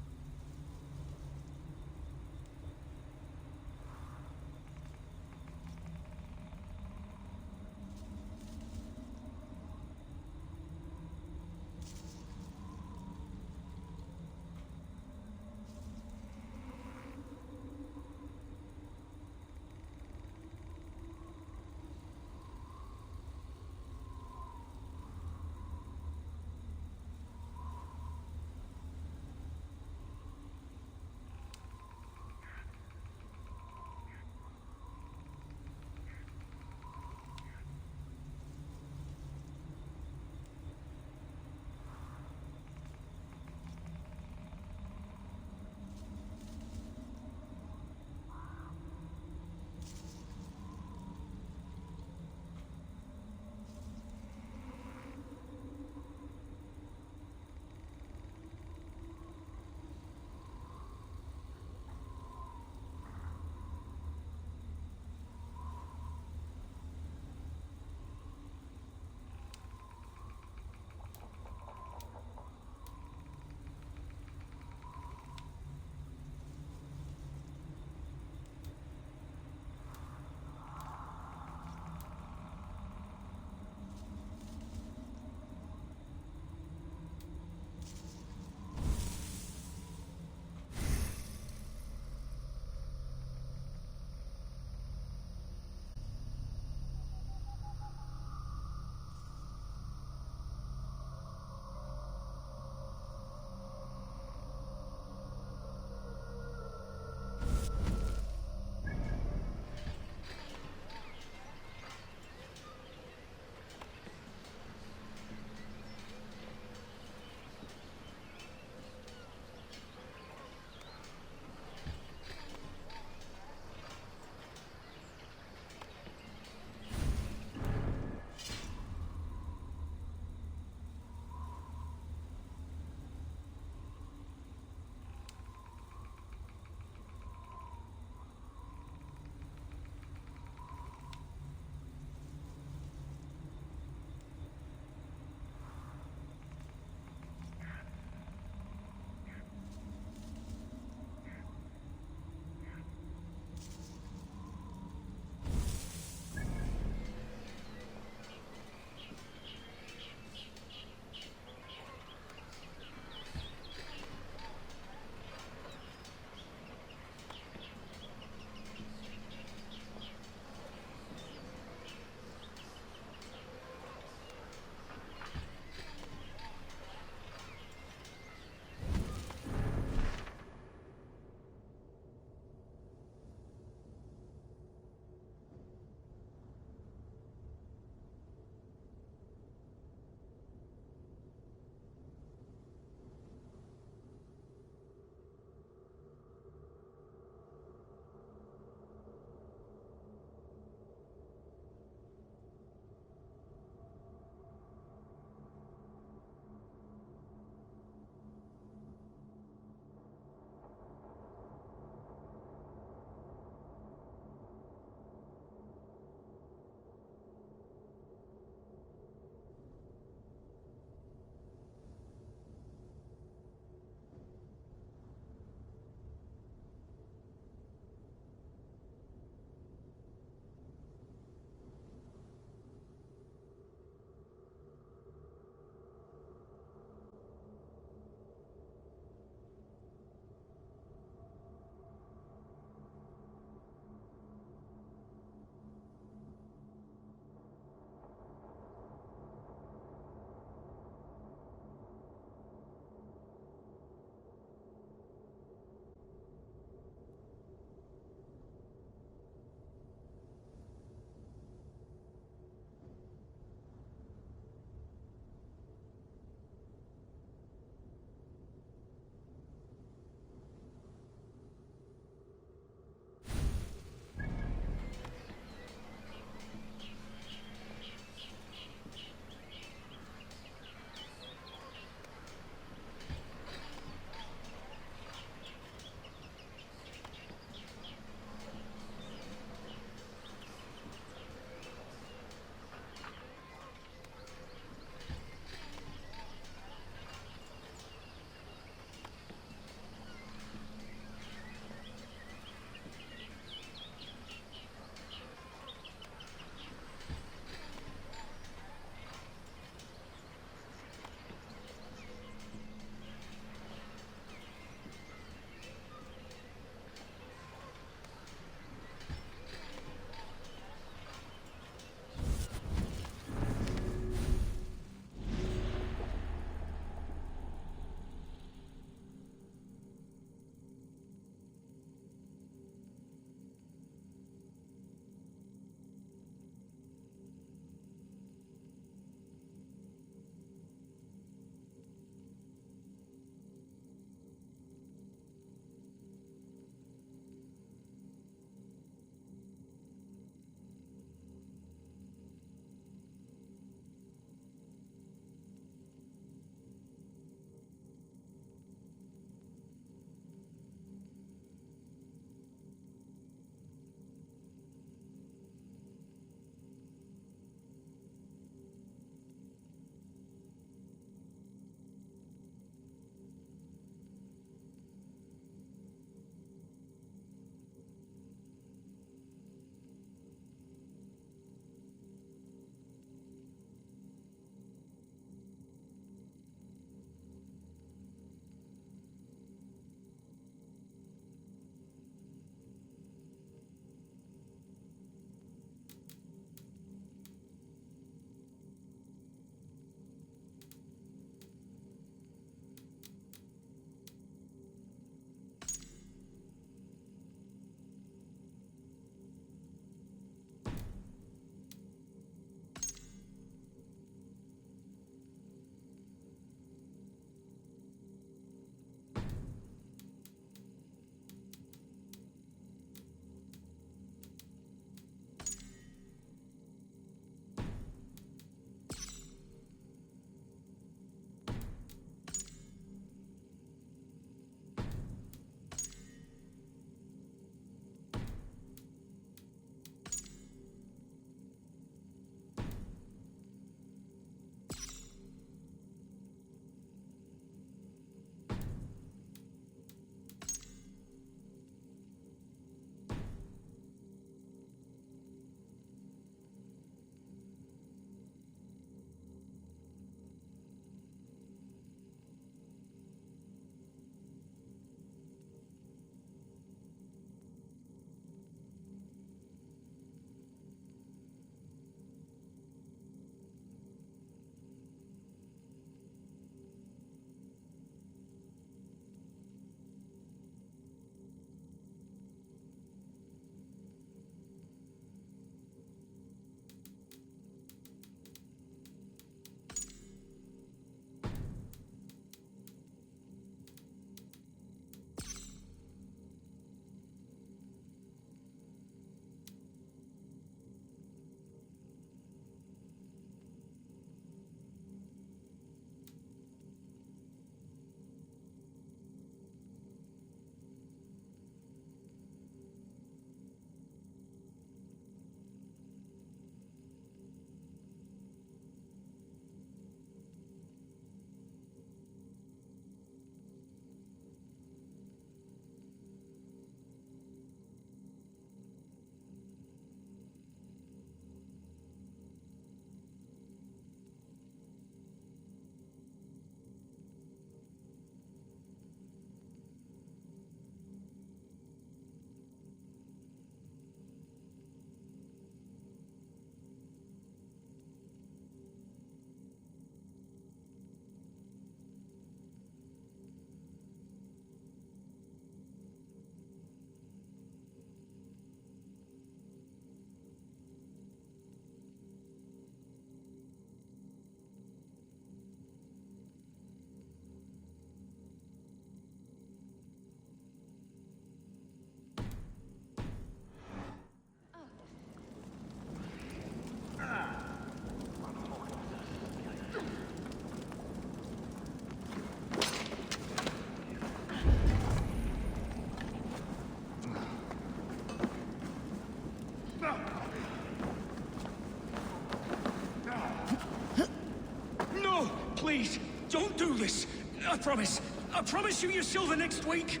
Speaker 7: please, don't do this. I promise. I promise you your silver next week.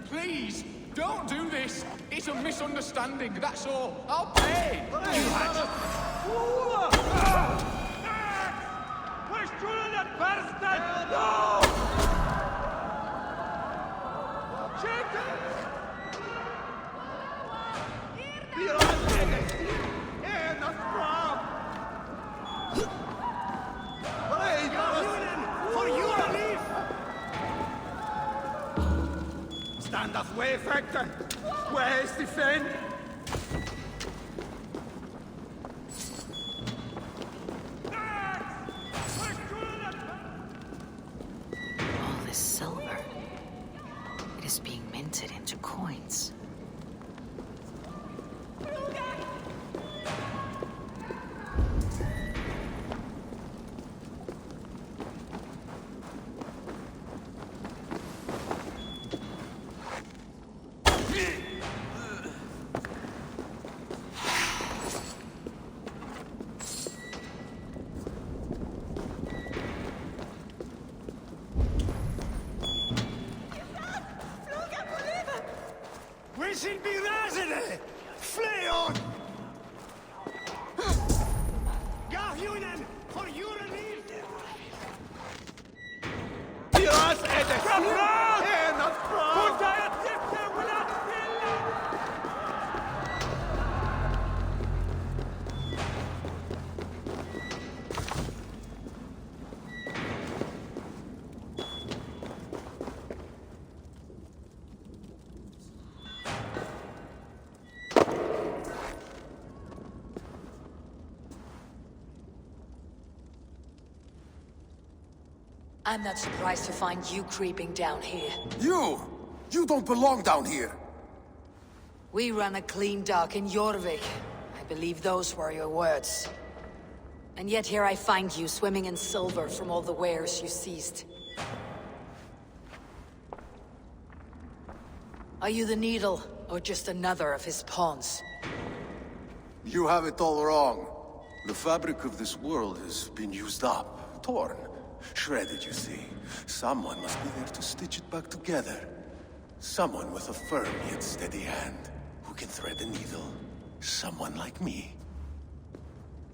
Speaker 21: Please, don't do this. It's a misunderstanding, that's all. I'll pay.
Speaker 19: Push through that bastard! No! Chicken!
Speaker 7: For you, relief! Stand off way, Factor! Where's the Fen?
Speaker 3: All this silver. It is being minted into coins.
Speaker 7: We sind bereisende! Fleon! Gahjunen, for you relief! Piras edes! Not from!
Speaker 3: I'm not surprised to find you creeping down here.
Speaker 2: You! You don't belong down here!
Speaker 3: We run a clean dock in Jorvik. I believe those were your words. And yet here I find you swimming in silver from all the wares you seized. Are you the Needle, or just another of his pawns?
Speaker 2: You have it all wrong. The fabric of this world has been used up, torn, shredded, you see. Someone must be there to stitch it back together. Someone with a firm yet steady hand, who can thread a needle. Someone like me.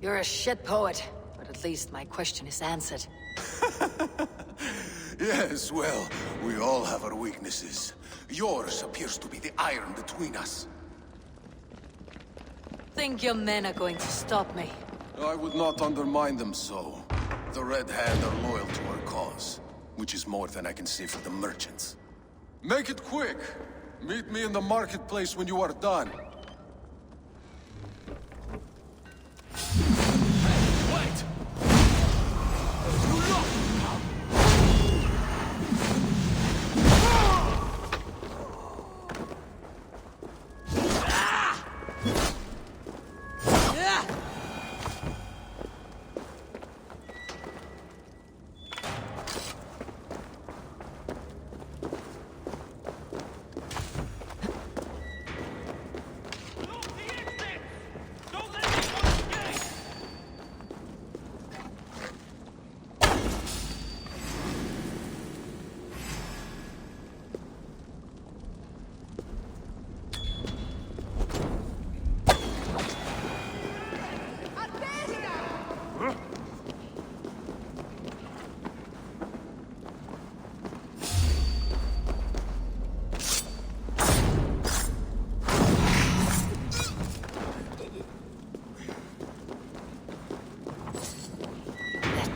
Speaker 3: You're a shit poet, but at least my question is answered.
Speaker 2: Yes, well, we all have our weaknesses. Yours appears to be the iron between us.
Speaker 3: Think your men are going to stop me?
Speaker 2: I would not undermine them so. The Red Hand are loyal to our cause, which is more than I can say for the merchants. Make it quick! Meet me in the marketplace when you are done.
Speaker 10: Wait!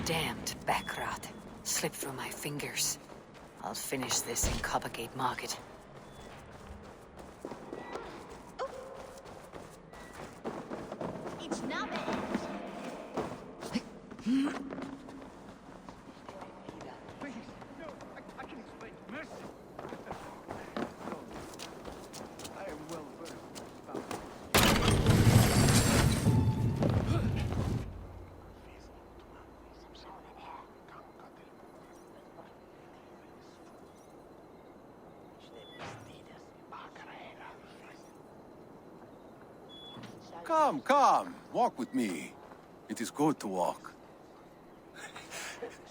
Speaker 3: Damned backrot. Slipped through my fingers. I'll finish this in Coppergate Market.
Speaker 15: It's not bad.
Speaker 19: I can explain mercy. I am well versed.
Speaker 2: Come, come. Walk with me. It is good to walk.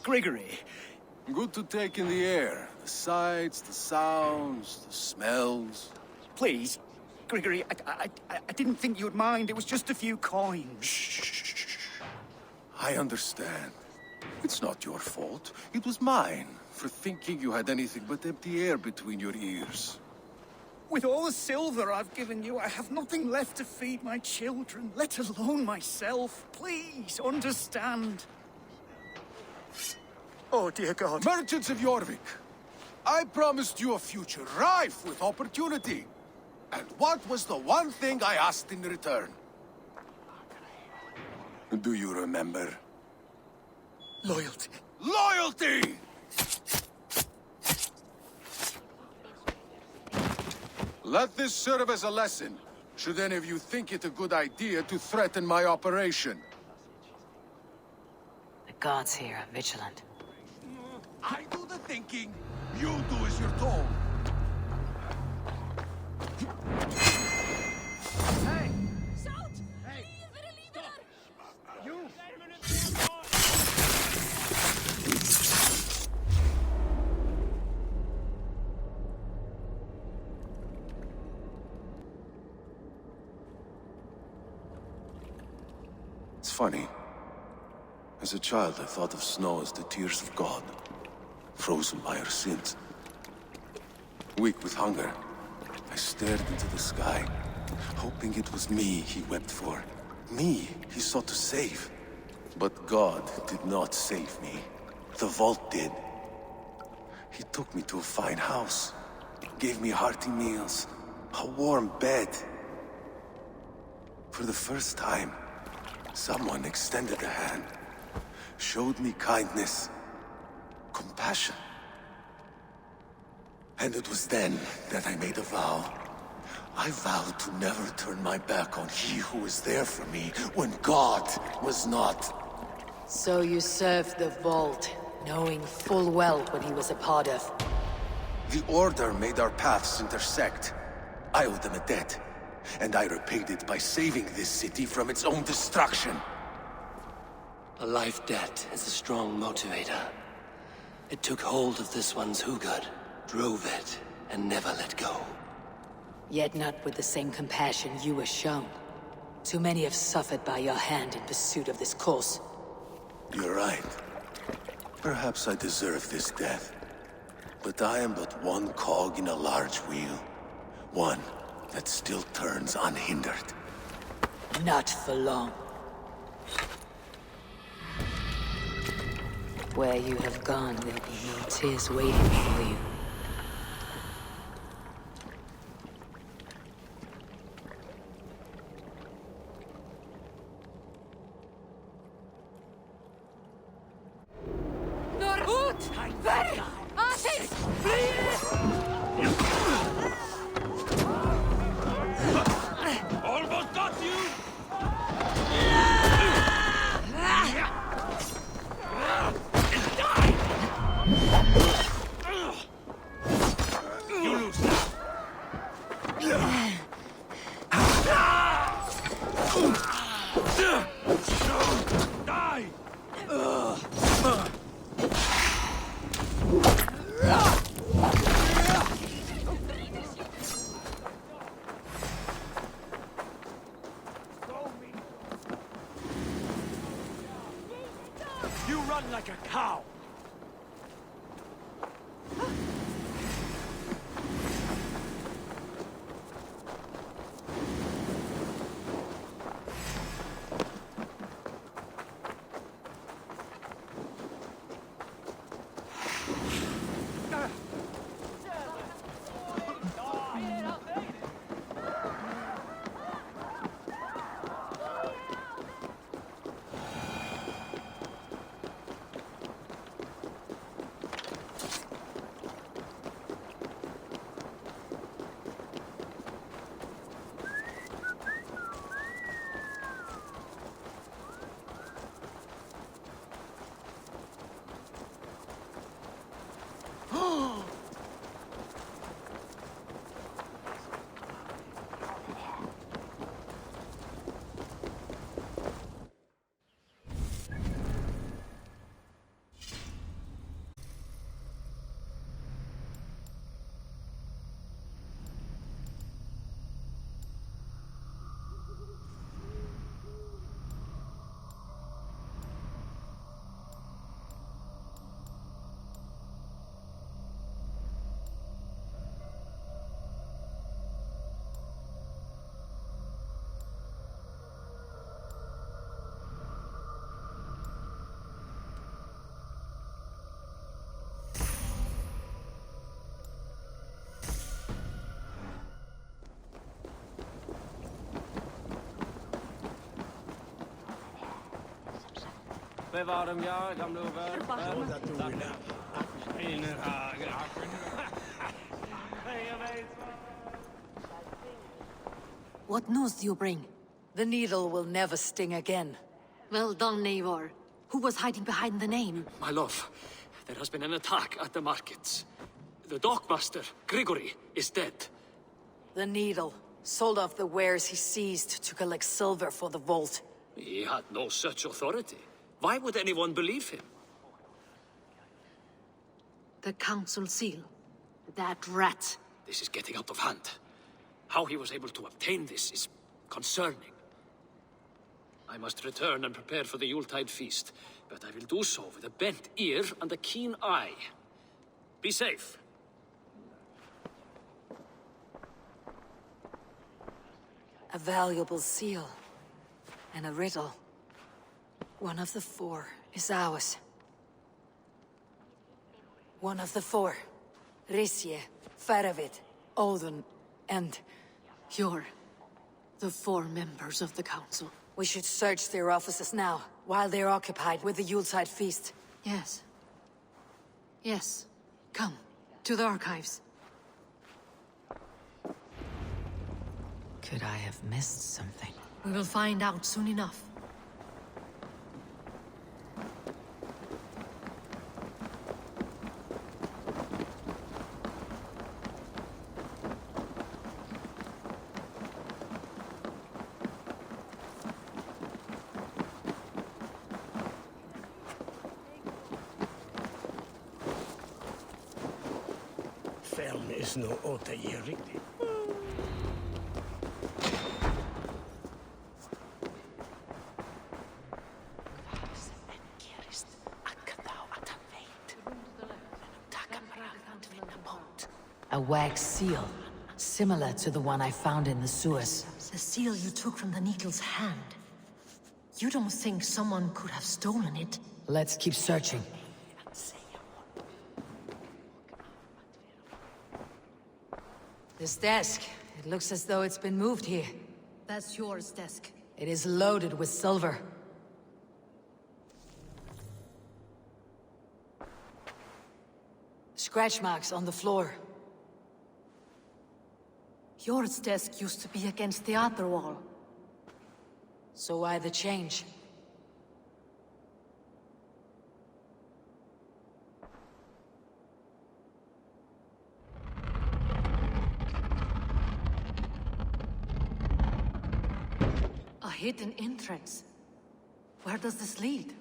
Speaker 18: Grigory.
Speaker 2: Good to take in the air. The sights, the sounds, the smells.
Speaker 18: Please, Grigory, I didn't think you'd mind. It was just a few coins.
Speaker 2: Shh. I understand. It's not your fault. It was mine, for thinking you had anything but empty air between your ears.
Speaker 18: With all the silver I've given you, I have nothing left to feed my children, let alone myself. Please, understand. Oh, dear God.
Speaker 2: Merchants of Jorvik, I promised you a future rife with opportunity. And what was the one thing I asked in return? Do you remember?
Speaker 18: Loyalty.
Speaker 2: Loyalty! Let this serve as a lesson, should any of you think it a good idea to threaten my operation.
Speaker 3: The gods here are vigilant.
Speaker 2: I do the thinking, you do as you're told.
Speaker 18: Hey! Salt! Hey! Stop! You!
Speaker 2: It's funny. As a child, I thought of snow as the tears of God, frozen by our sins. Weak with hunger, I stared into the sky, hoping it was me he wept for. Me he sought to save. But God did not save me. The vault did. He took me to a fine house, gave me hearty meals, a warm bed. For the first time, someone extended a hand, showed me kindness, compassion. And it was then that I made a vow. I vowed to never turn my back on he who was there for me when God was not.
Speaker 3: So you served the Vault, knowing full well what he was a part of.
Speaker 2: The Order made our paths intersect. I owed them a debt, and I repaid it by saving this city from its own destruction.
Speaker 16: A life debt is a strong motivator. It took hold of this one's Hugad, drove it, and never let go.
Speaker 3: Yet not with the same compassion you were shown. Too many have suffered by your hand in pursuit of this cause.
Speaker 2: You're right. Perhaps I deserve this death. But I am but one cog in a large wheel. One that still turns unhindered.
Speaker 3: Not for long. Where you have gone, there'll be no tears waiting for you.
Speaker 19: Almost got you! You lose now. Die! You run like a cow!
Speaker 5: Bevara dem, ja, gamle Ove.
Speaker 3: What news do you bring? The needle will never sting again.
Speaker 6: Well done, Eivor. Who was hiding behind the name?
Speaker 9: My love, there has been an attack at the markets. The dockmaster, Grigory, is dead.
Speaker 3: The needle sold off the wares he seized to collect silver for the vault.
Speaker 9: He had no such authority. Why would anyone believe him?
Speaker 6: The council seal. That rat.
Speaker 9: This is getting out of hand. How he was able to obtain this is concerning. I must return and prepare for the Yuletide feast, but I will do so with a bent ear and a keen eye. Be safe.
Speaker 3: A valuable seal. And a riddle. One of the four is ours. One of the four. Risje, Faravid, Odin, and...
Speaker 6: You're the four members of the council.
Speaker 3: We should search their offices now, while they're occupied with the Yuletide feast.
Speaker 6: Yes. Yes. Come, to the archives.
Speaker 3: Could I have missed something?
Speaker 6: We will find out soon enough.
Speaker 7: Fern is no åter riktigt.
Speaker 3: A wax seal, similar to the one I found in the sewers.
Speaker 6: The seal you took from the needle's hand. You don't think someone could have stolen it?
Speaker 3: Let's keep searching. This desk, it looks as though it's been moved here.
Speaker 6: That's yours, desk.
Speaker 3: It is loaded with silver. Scratch marks on the floor.
Speaker 6: Yours desk used to be against the other wall.
Speaker 3: So why the change?
Speaker 6: A hidden entrance. Where does this lead?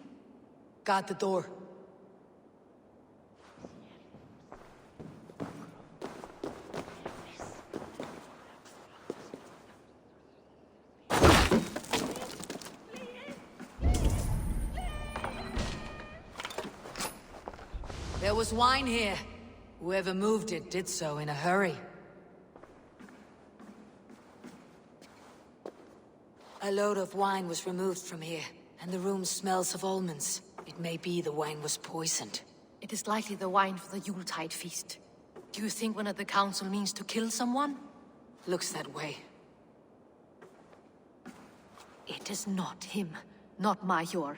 Speaker 3: Guard the door. There was wine here. Whoever moved it did so in a hurry. A load of wine was removed from here, and the room smells of almonds. It may be the wine was poisoned.
Speaker 6: It is likely the wine for the Yuletide feast. Do you think one of the council means to kill someone?
Speaker 3: Looks that way.
Speaker 6: It is not him, not Major.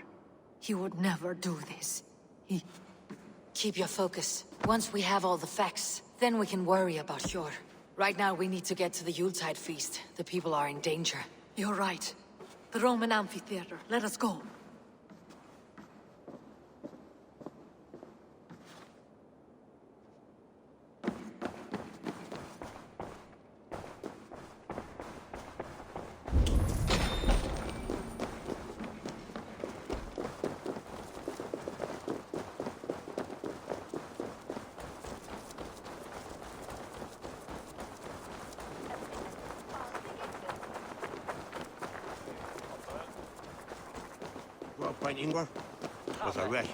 Speaker 6: He would never do this. He...
Speaker 3: Keep your focus. Once we have all the facts, then we can worry about Hjor. Right now we need to get to the Yuletide feast. The people are in danger.
Speaker 6: You're right. The Roman amphitheater. Let us go.
Speaker 20: Well, Pint Ingvar was a wreck.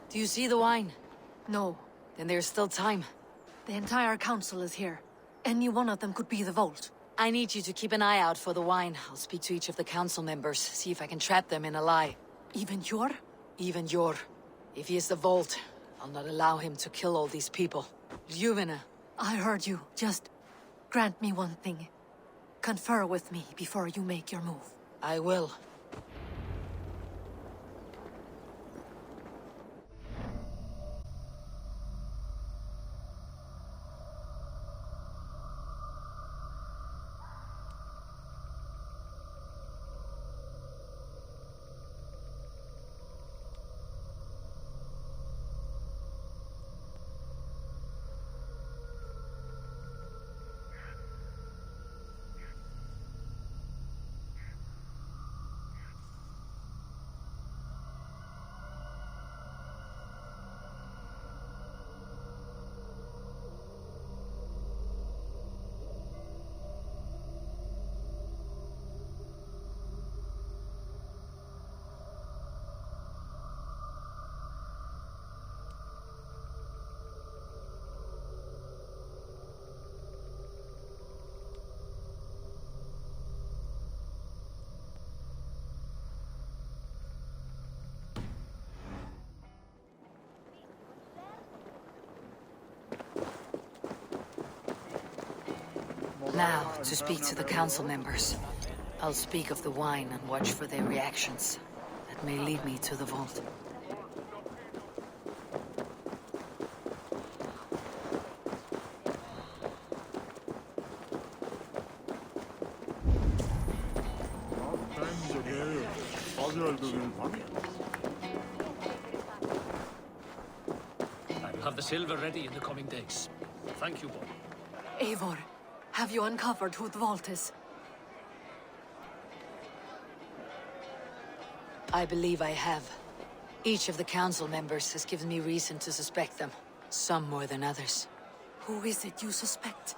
Speaker 3: Do you see the wine?
Speaker 6: No.
Speaker 3: Then there's still time.
Speaker 6: The entire council is here. Any one of them could be the vault.
Speaker 3: I need you to keep an eye out for the wine. I'll speak to each of the council members, see if I can trap them in a lie.
Speaker 6: Even Hjor?
Speaker 3: Even Hjor. If he is the vault, I'll not allow him to kill all these people. Ljuvena.
Speaker 6: I heard you. Just grant me one thing. Confer with me before you make your move.
Speaker 3: I will. Now, to speak to the council members. I'll speak of the wine and watch for their reactions. That may lead me to the vault.
Speaker 9: I will have the silver ready in the coming days. Thank you, Bob.
Speaker 6: Eivor, have you uncovered who the vault is?
Speaker 3: I believe I have. Each of the council members has given me reason to suspect them. Some more than others.
Speaker 6: Who is it you suspect?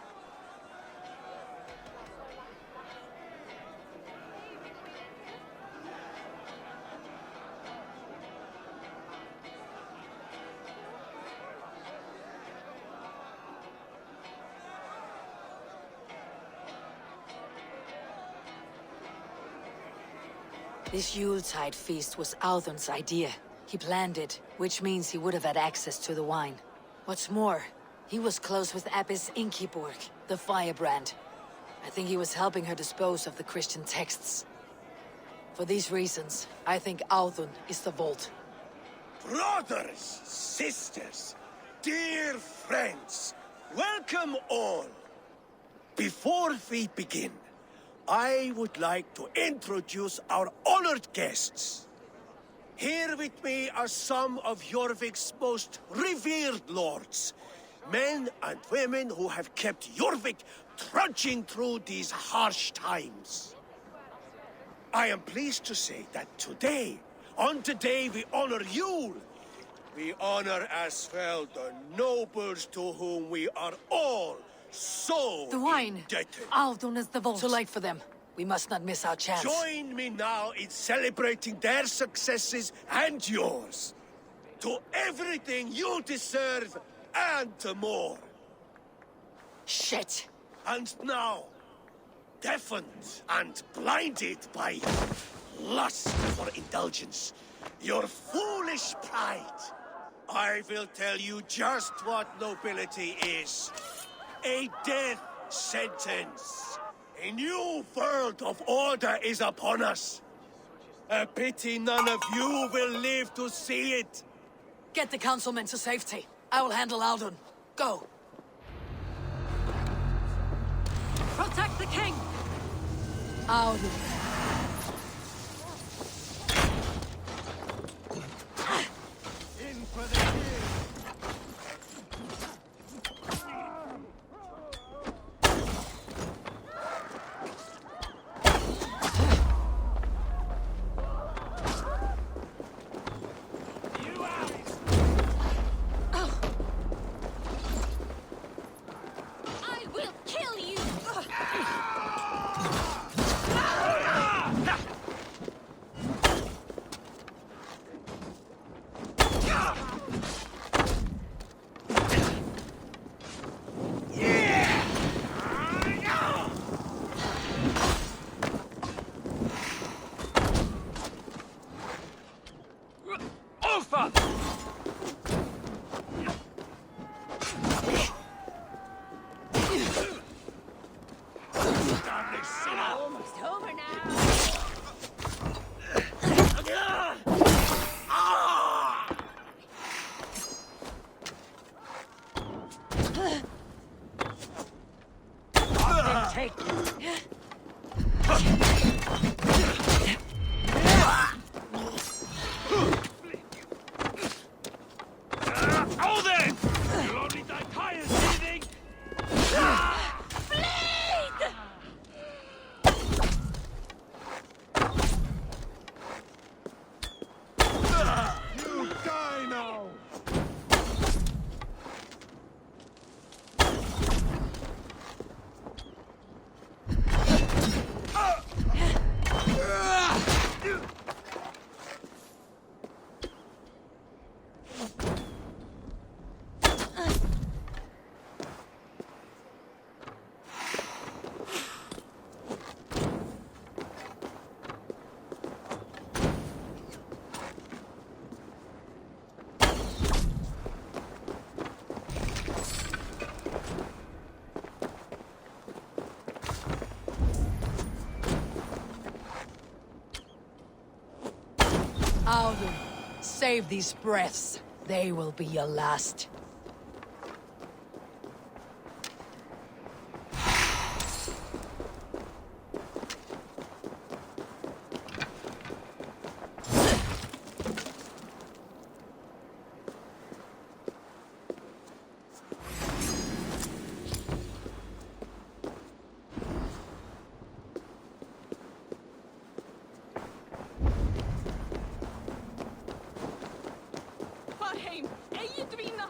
Speaker 3: This Yuletide feast was Authun's idea. He planned it, which means he would have had access to the wine. What's more, he was close with Abbess Ingeborg, the firebrand. I think he was helping her dispose of the Christian texts. For these reasons, I think Authun is the vault.
Speaker 7: Brothers, sisters, dear friends, welcome all. Before we begin, I would like to introduce our honored guests. Here with me are some of Jorvik's most revered lords. Men and women who have kept Jorvik trudging through these harsh times. I am pleased to say that today, on the day we honor Yule, we honor as well the nobles to whom we are all so
Speaker 6: The wine!
Speaker 7: indebted.
Speaker 6: Authun is the vault.
Speaker 3: Too late for them. We must not miss our chance.
Speaker 7: Join me now in celebrating their successes and yours. To everything you deserve and more.
Speaker 3: Shit!
Speaker 7: And now, deafened and blinded by lust for indulgence, your foolish pride, I will tell you just what nobility is. A death sentence. A new world of order is upon us. A pity none of you will live to see it.
Speaker 3: Get the councilmen to safety. I will handle Authun. Go!
Speaker 6: Protect the king!
Speaker 3: Authun.
Speaker 21: In for the king!
Speaker 15: I will kill you!
Speaker 3: Take.
Speaker 19: Oh then! You'll only die tired, breathing!
Speaker 21: You die now!
Speaker 3: Alden, save these breaths. They will be your last.
Speaker 17: Farheim, eie dvina!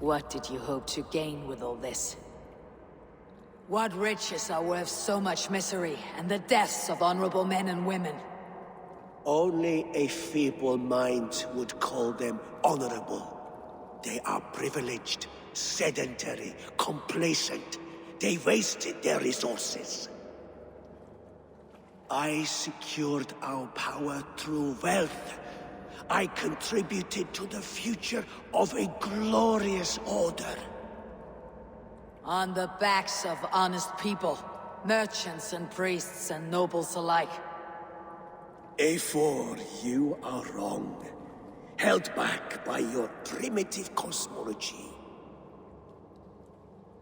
Speaker 3: What did you hope to gain with all this? What riches are worth so much misery and the deaths of honorable men and women?
Speaker 7: Only a feeble mind would call them honorable. They are privileged, sedentary, complacent. They wasted their resources. I secured our power through wealth. I contributed to the future of a glorious order.
Speaker 3: On the backs of honest people, merchants and priests and nobles alike.
Speaker 7: A4, you are wrong. Held back by your primitive cosmology.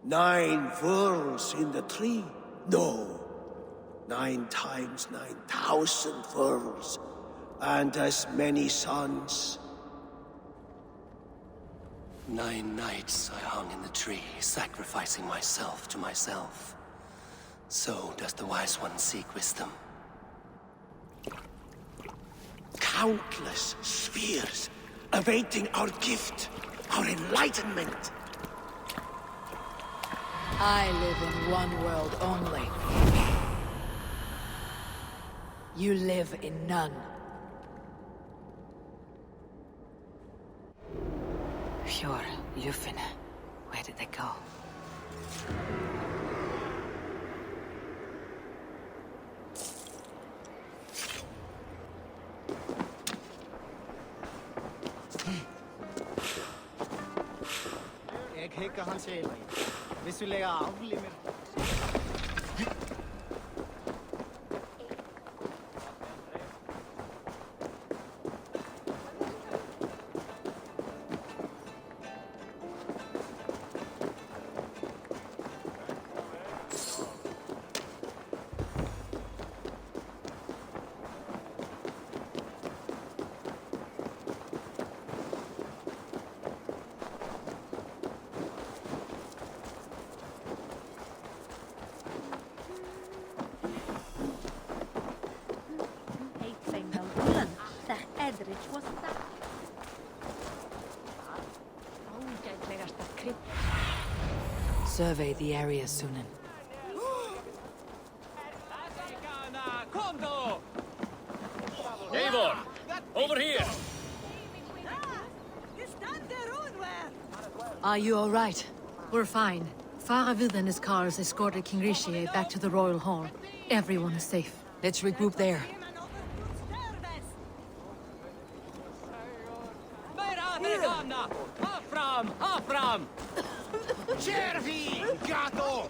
Speaker 7: 9 worlds in the tree? No. 9 times 9,000 worlds. And as many suns.
Speaker 16: 9 nights I hung in the tree, sacrificing myself to myself. So does the Wise One seek wisdom.
Speaker 7: Countless spheres, awaiting our gift, our enlightenment.
Speaker 3: I live in one world only. You live in none. Pure Lufin. Where did they go?
Speaker 5: Jeg hækker hans hæler. Hvis du lægger aflimit.
Speaker 3: Survey the area, Sunan.
Speaker 9: Eivor! Over here!
Speaker 6: Are you all right? We're fine. Faravid and his cars escorted King Rishi back to the Royal Hall. Everyone is safe.
Speaker 3: Let's regroup there.
Speaker 9: Afram!
Speaker 20: Cervi! Gato!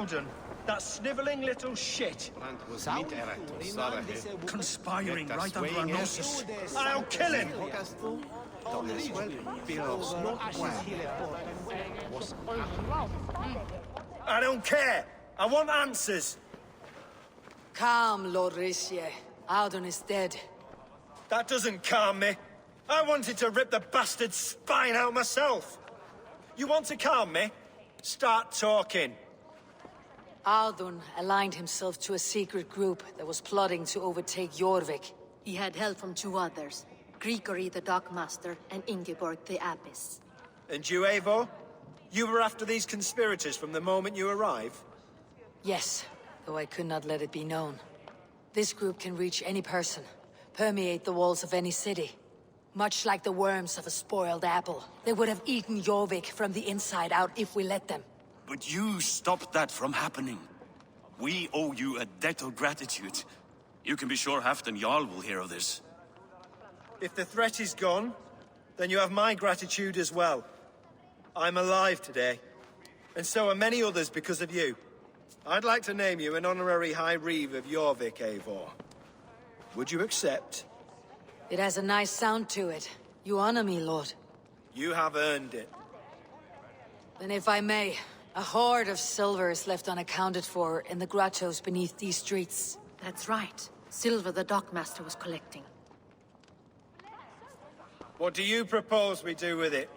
Speaker 11: Alden, that snivelling little shit.
Speaker 18: Conspiring right under our noses.
Speaker 11: I'll kill him! I don't care! I want answers!
Speaker 3: Calm, Lord Rishi. Audun is dead.
Speaker 11: That doesn't calm me. I wanted to rip the bastard's spine out myself. You want to calm me? Start talking.
Speaker 3: Audun aligned himself to a secret group that was plotting to overtake Jorvik.
Speaker 6: He had help from two others. Grigory the Dockmaster and Ingeborg the Abbess.
Speaker 11: And you, Eivor? You were after these conspirators from the moment you arrived?
Speaker 3: Yes, though I could not let it be known. This group can reach any person, permeate the walls of any city. Much like the worms of a spoiled apple. They would have eaten Jorvik from the inside out if we let them.
Speaker 10: But you stopped that from happening. We owe you a debt of gratitude. You can be sure Halfdan Jarl will hear of this.
Speaker 11: If the threat is gone, then you have my gratitude as well. I'm alive today, and so are many others because of you. I'd like to name you an honorary High Reeve of Jorvik, Eivor. Would you accept?
Speaker 3: It has a nice sound to it. You honor me, Lord.
Speaker 11: You have earned it.
Speaker 3: Then if I may, a hoard of silver is left unaccounted for in the grottos beneath these streets.
Speaker 6: That's right. Silver the Dockmaster was collecting.
Speaker 11: What do you propose we do with it?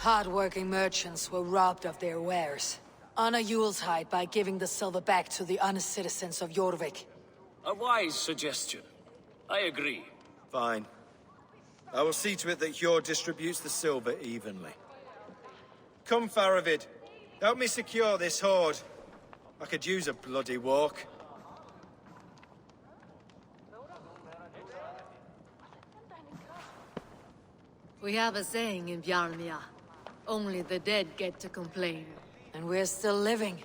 Speaker 3: Hard-working merchants were robbed of their wares. Honor Yuletide by giving the silver back to the honest citizens of Jorvik.
Speaker 9: A wise suggestion. I agree.
Speaker 11: Fine. I will see to it that Hjord distributes the silver evenly. Come, Faravid. Help me secure this hoard. I could use a bloody walk.
Speaker 6: We have a saying in Bjarmia. Only the dead get to complain.
Speaker 3: And we're still living.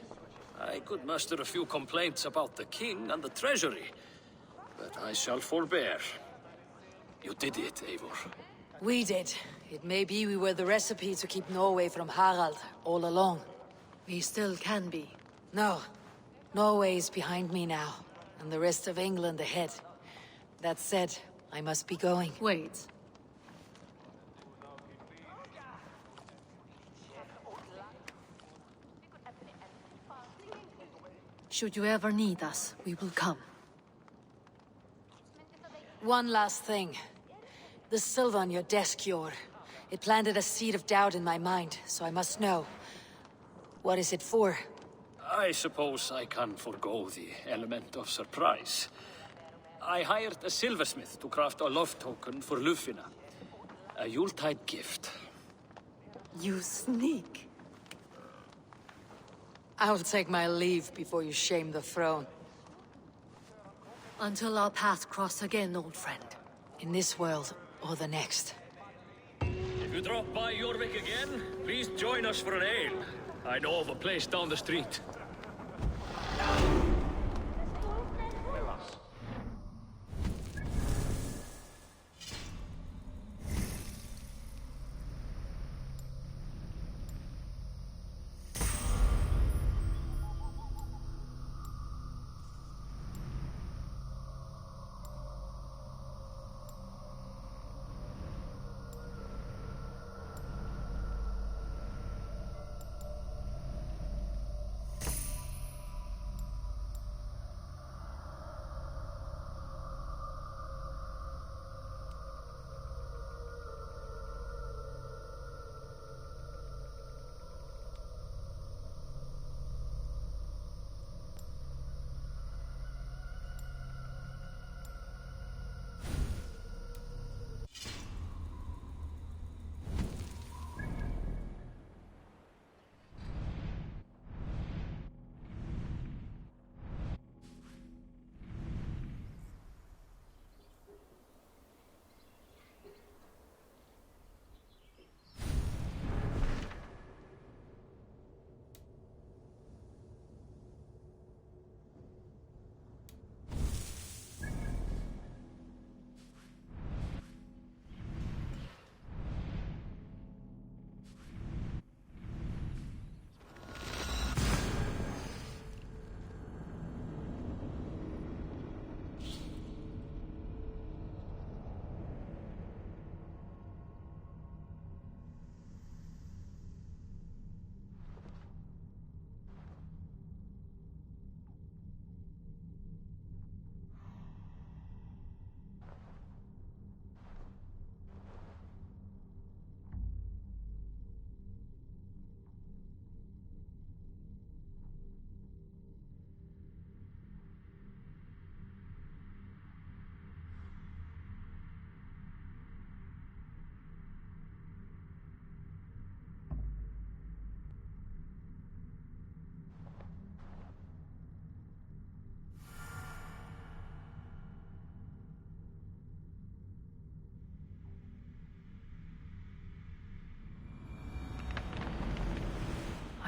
Speaker 9: I could muster a few complaints about the king and the treasury, but I shall forbear. You did it, Eivor.
Speaker 3: We did. It may be we were the recipe to keep Norway from Harald all along.
Speaker 6: We still can be.
Speaker 3: No. Norway is behind me now, and the rest of England ahead. That said, I must be going.
Speaker 6: Wait. Should you ever need us, we will come.
Speaker 3: One last thing. The silver on your desk, Hjord. It planted a seed of doubt in my mind, so I must know. What is it for?
Speaker 9: I suppose I can forego the element of surprise. I hired a silversmith to craft a love token for Lufina. A Yuletide gift.
Speaker 6: You sneak.
Speaker 3: I'll take my leave before you shame the throne.
Speaker 6: Until our paths cross again, old friend.
Speaker 3: In this world, or the next.
Speaker 9: If you drop by Jorvik again, please join us for an ale. I know of a place down the street.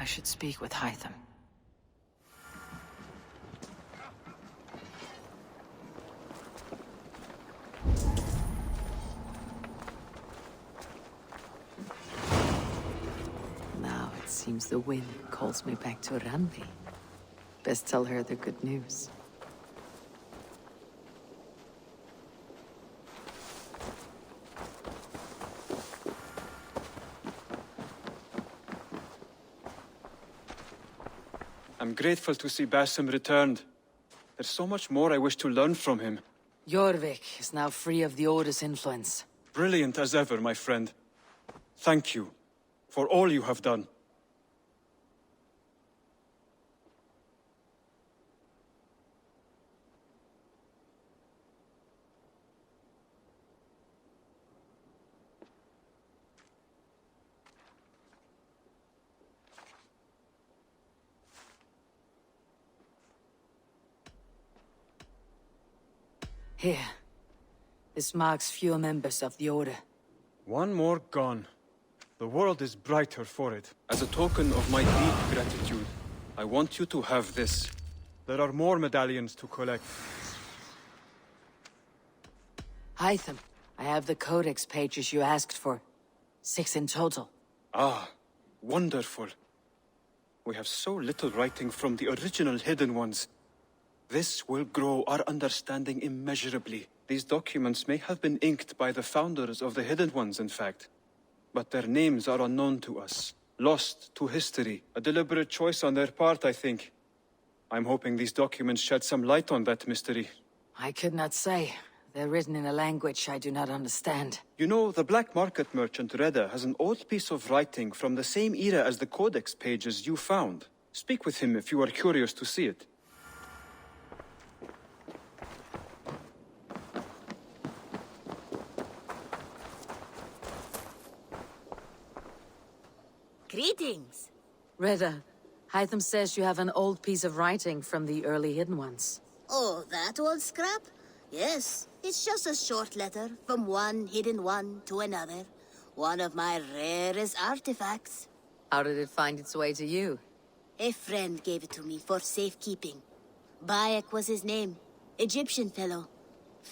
Speaker 3: I should speak with Hytham. Seems the wind calls me back to Randi. Best tell her the good news.
Speaker 13: I'm grateful to see Basim returned. There's so much more I wish to learn from him.
Speaker 3: Jorvik is now free of the Order's influence.
Speaker 13: Brilliant as ever, my friend. Thank you for all you have done.
Speaker 3: Here. This marks fewer members of the Order.
Speaker 13: One more gone. The world is brighter for it. As a token of my deep gratitude, I want you to have this. There are more medallions to collect.
Speaker 3: Hytham, I have the codex pages you asked for. 6 in total.
Speaker 13: Ah, wonderful. We have so little writing from the original Hidden Ones. This will grow our understanding immeasurably. These documents may have been inked by the founders of the Hidden Ones, in fact. But their names are unknown to us. Lost to history. A deliberate choice on their part, I think. I'm hoping these documents shed some light on that mystery.
Speaker 3: I could not say. They're written in a language I do not understand.
Speaker 13: You know, the black market merchant Reda has an old piece of writing from the same era as the codex pages you found. Speak with him if you are curious to see it.
Speaker 22: Greetings.
Speaker 3: Reda, Hytham says you have an old piece of writing from the early Hidden Ones.
Speaker 22: Oh, that old scrap? Yes, it's just a short letter from one Hidden One to another. One of my rarest artifacts.
Speaker 3: How did it find its way to you?
Speaker 22: A friend gave it to me for safekeeping. Bayek was his name. Egyptian fellow.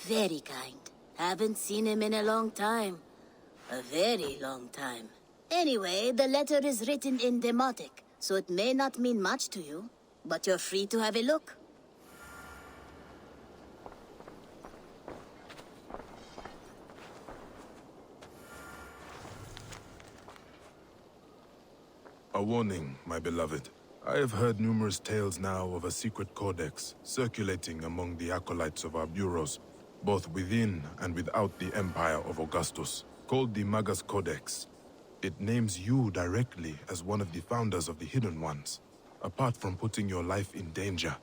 Speaker 22: Very kind. Haven't seen him in a long time. A very long time. Anyway, the letter is written in Demotic, so it may not mean much to you. But you're free to have a look.
Speaker 14: A warning, my beloved. I have heard numerous tales now of a secret codex circulating among the acolytes of our bureaus, both within and without the Empire of Augustus, called the Magus Codex. It names you directly as one of the founders of the Hidden Ones. Apart from putting your life in danger,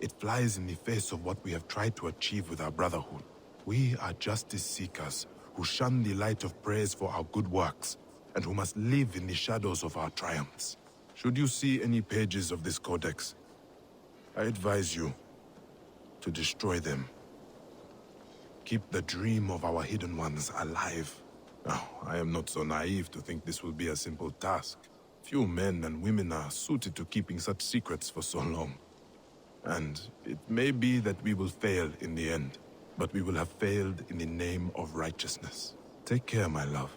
Speaker 14: it flies in the face of what we have tried to achieve with our brotherhood. We are justice seekers who shun the light of praise for our good works, and who must live in the shadows of our triumphs. Should you see any pages of this codex, I advise you to destroy them. Keep the dream of our Hidden Ones alive. Now, I am not so naive to think this will be a simple task. Few men and women are suited to keeping such secrets for so long. And it may be that we will fail in the end, but we will have failed in the name of righteousness. Take care, my love.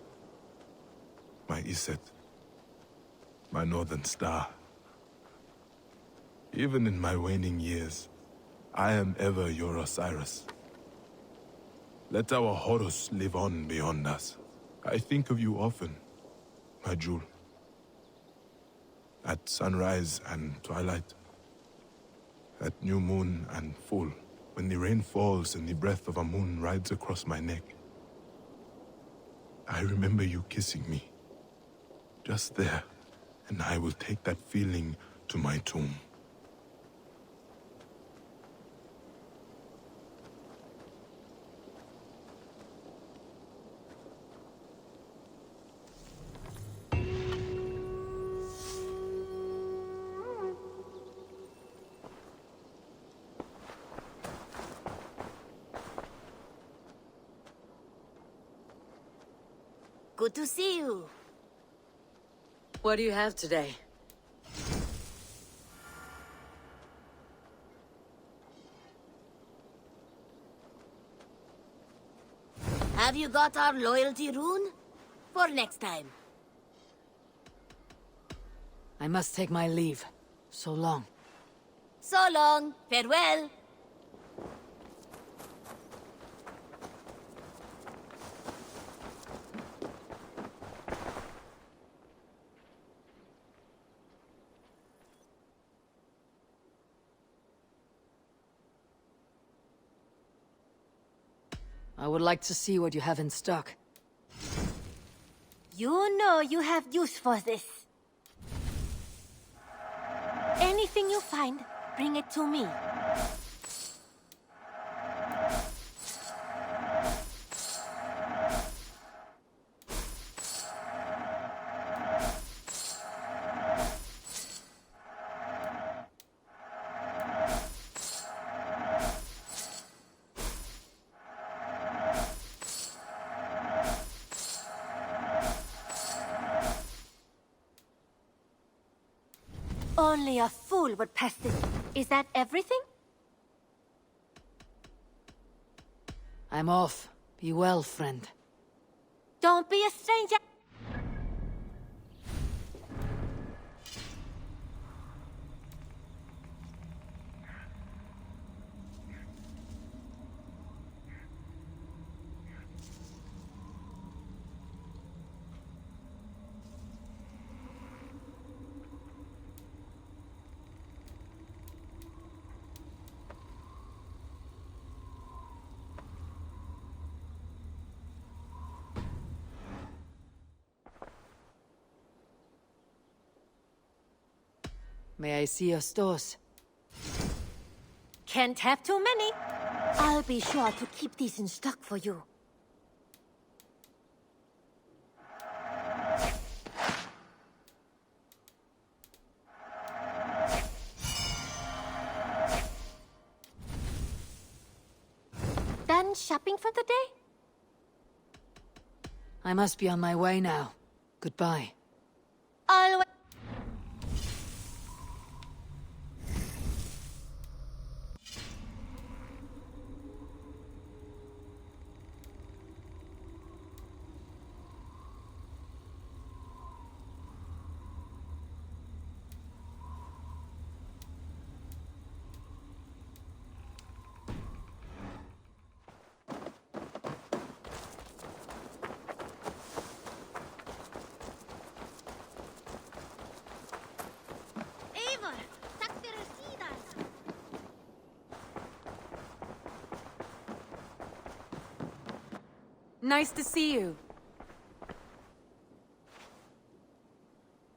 Speaker 14: My Iset. My Northern Star. Even in my waning years, I am ever your Osiris. Let our Horus live on beyond us. I think of you often, my jewel. At sunrise and twilight. At new moon and full, when the rain falls and the breath of a moon rides across my neck. I remember you kissing me. Just there, and I will take that feeling to my tomb.
Speaker 22: Good to see you.
Speaker 3: What do you have today?
Speaker 22: Have you got our loyalty rune? For next time.
Speaker 3: must take my leave. So long.
Speaker 22: So long. Farewell.
Speaker 3: I would like to see what you have in stock.
Speaker 22: You know you have use for this. Anything you find, bring it to me. Only a fool would pass this. Is that everything?
Speaker 3: I'm off. Be well, friend.
Speaker 22: Don't be a stranger.
Speaker 3: May I see your stores?
Speaker 22: Can't have too many. I'll be sure to keep these in stock for you. Done shopping for the day?
Speaker 3: I must be on my way now. Goodbye.
Speaker 22: Always.
Speaker 3: Nice to see you.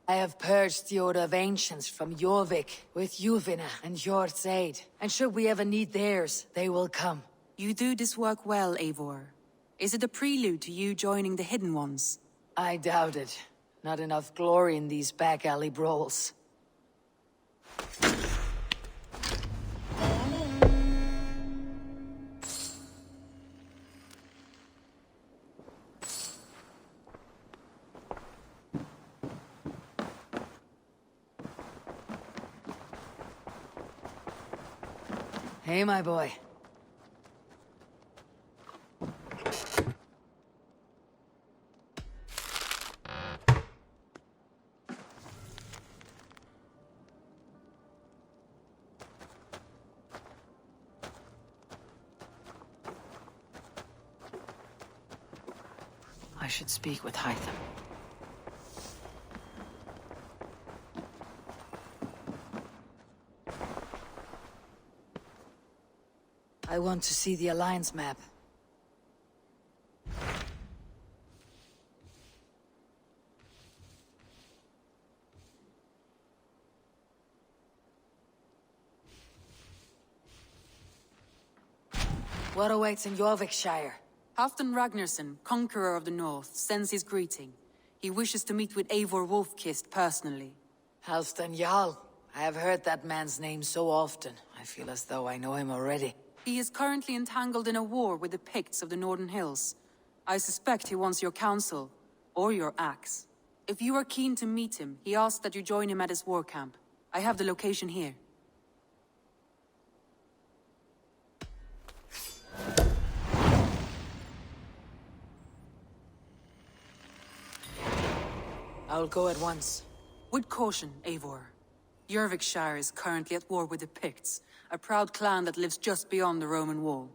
Speaker 3: I have purged the Order of Ancients from Jorvik with Yuvina and Hjort's aid. And should we ever need theirs, they will come.
Speaker 4: You do this work well, Eivor. Is it a prelude to you joining the Hidden Ones?
Speaker 3: I doubt it. Not enough glory in these back alley brawls. Hey, my boy. I should speak with Hytham. I want to see the Alliance map. What awaits in Jorvikshire?
Speaker 4: Halfdan Ragnarsson, Conqueror of the North, sends his greeting. He wishes to meet with Eivor Wolfkist personally.
Speaker 3: Halfdan Jarl. I have heard that man's name so often. I feel as though I know him already.
Speaker 4: He is currently entangled in a war with the Picts of the Northern Hills. I suspect he wants your counsel, or your axe. If you are keen to meet him, he asks that you join him at his war camp. I have the location here.
Speaker 3: I'll go at once.
Speaker 4: With caution, Eivor. Jorvikshire is currently at war with the Picts, a proud clan that lives just beyond the Roman wall.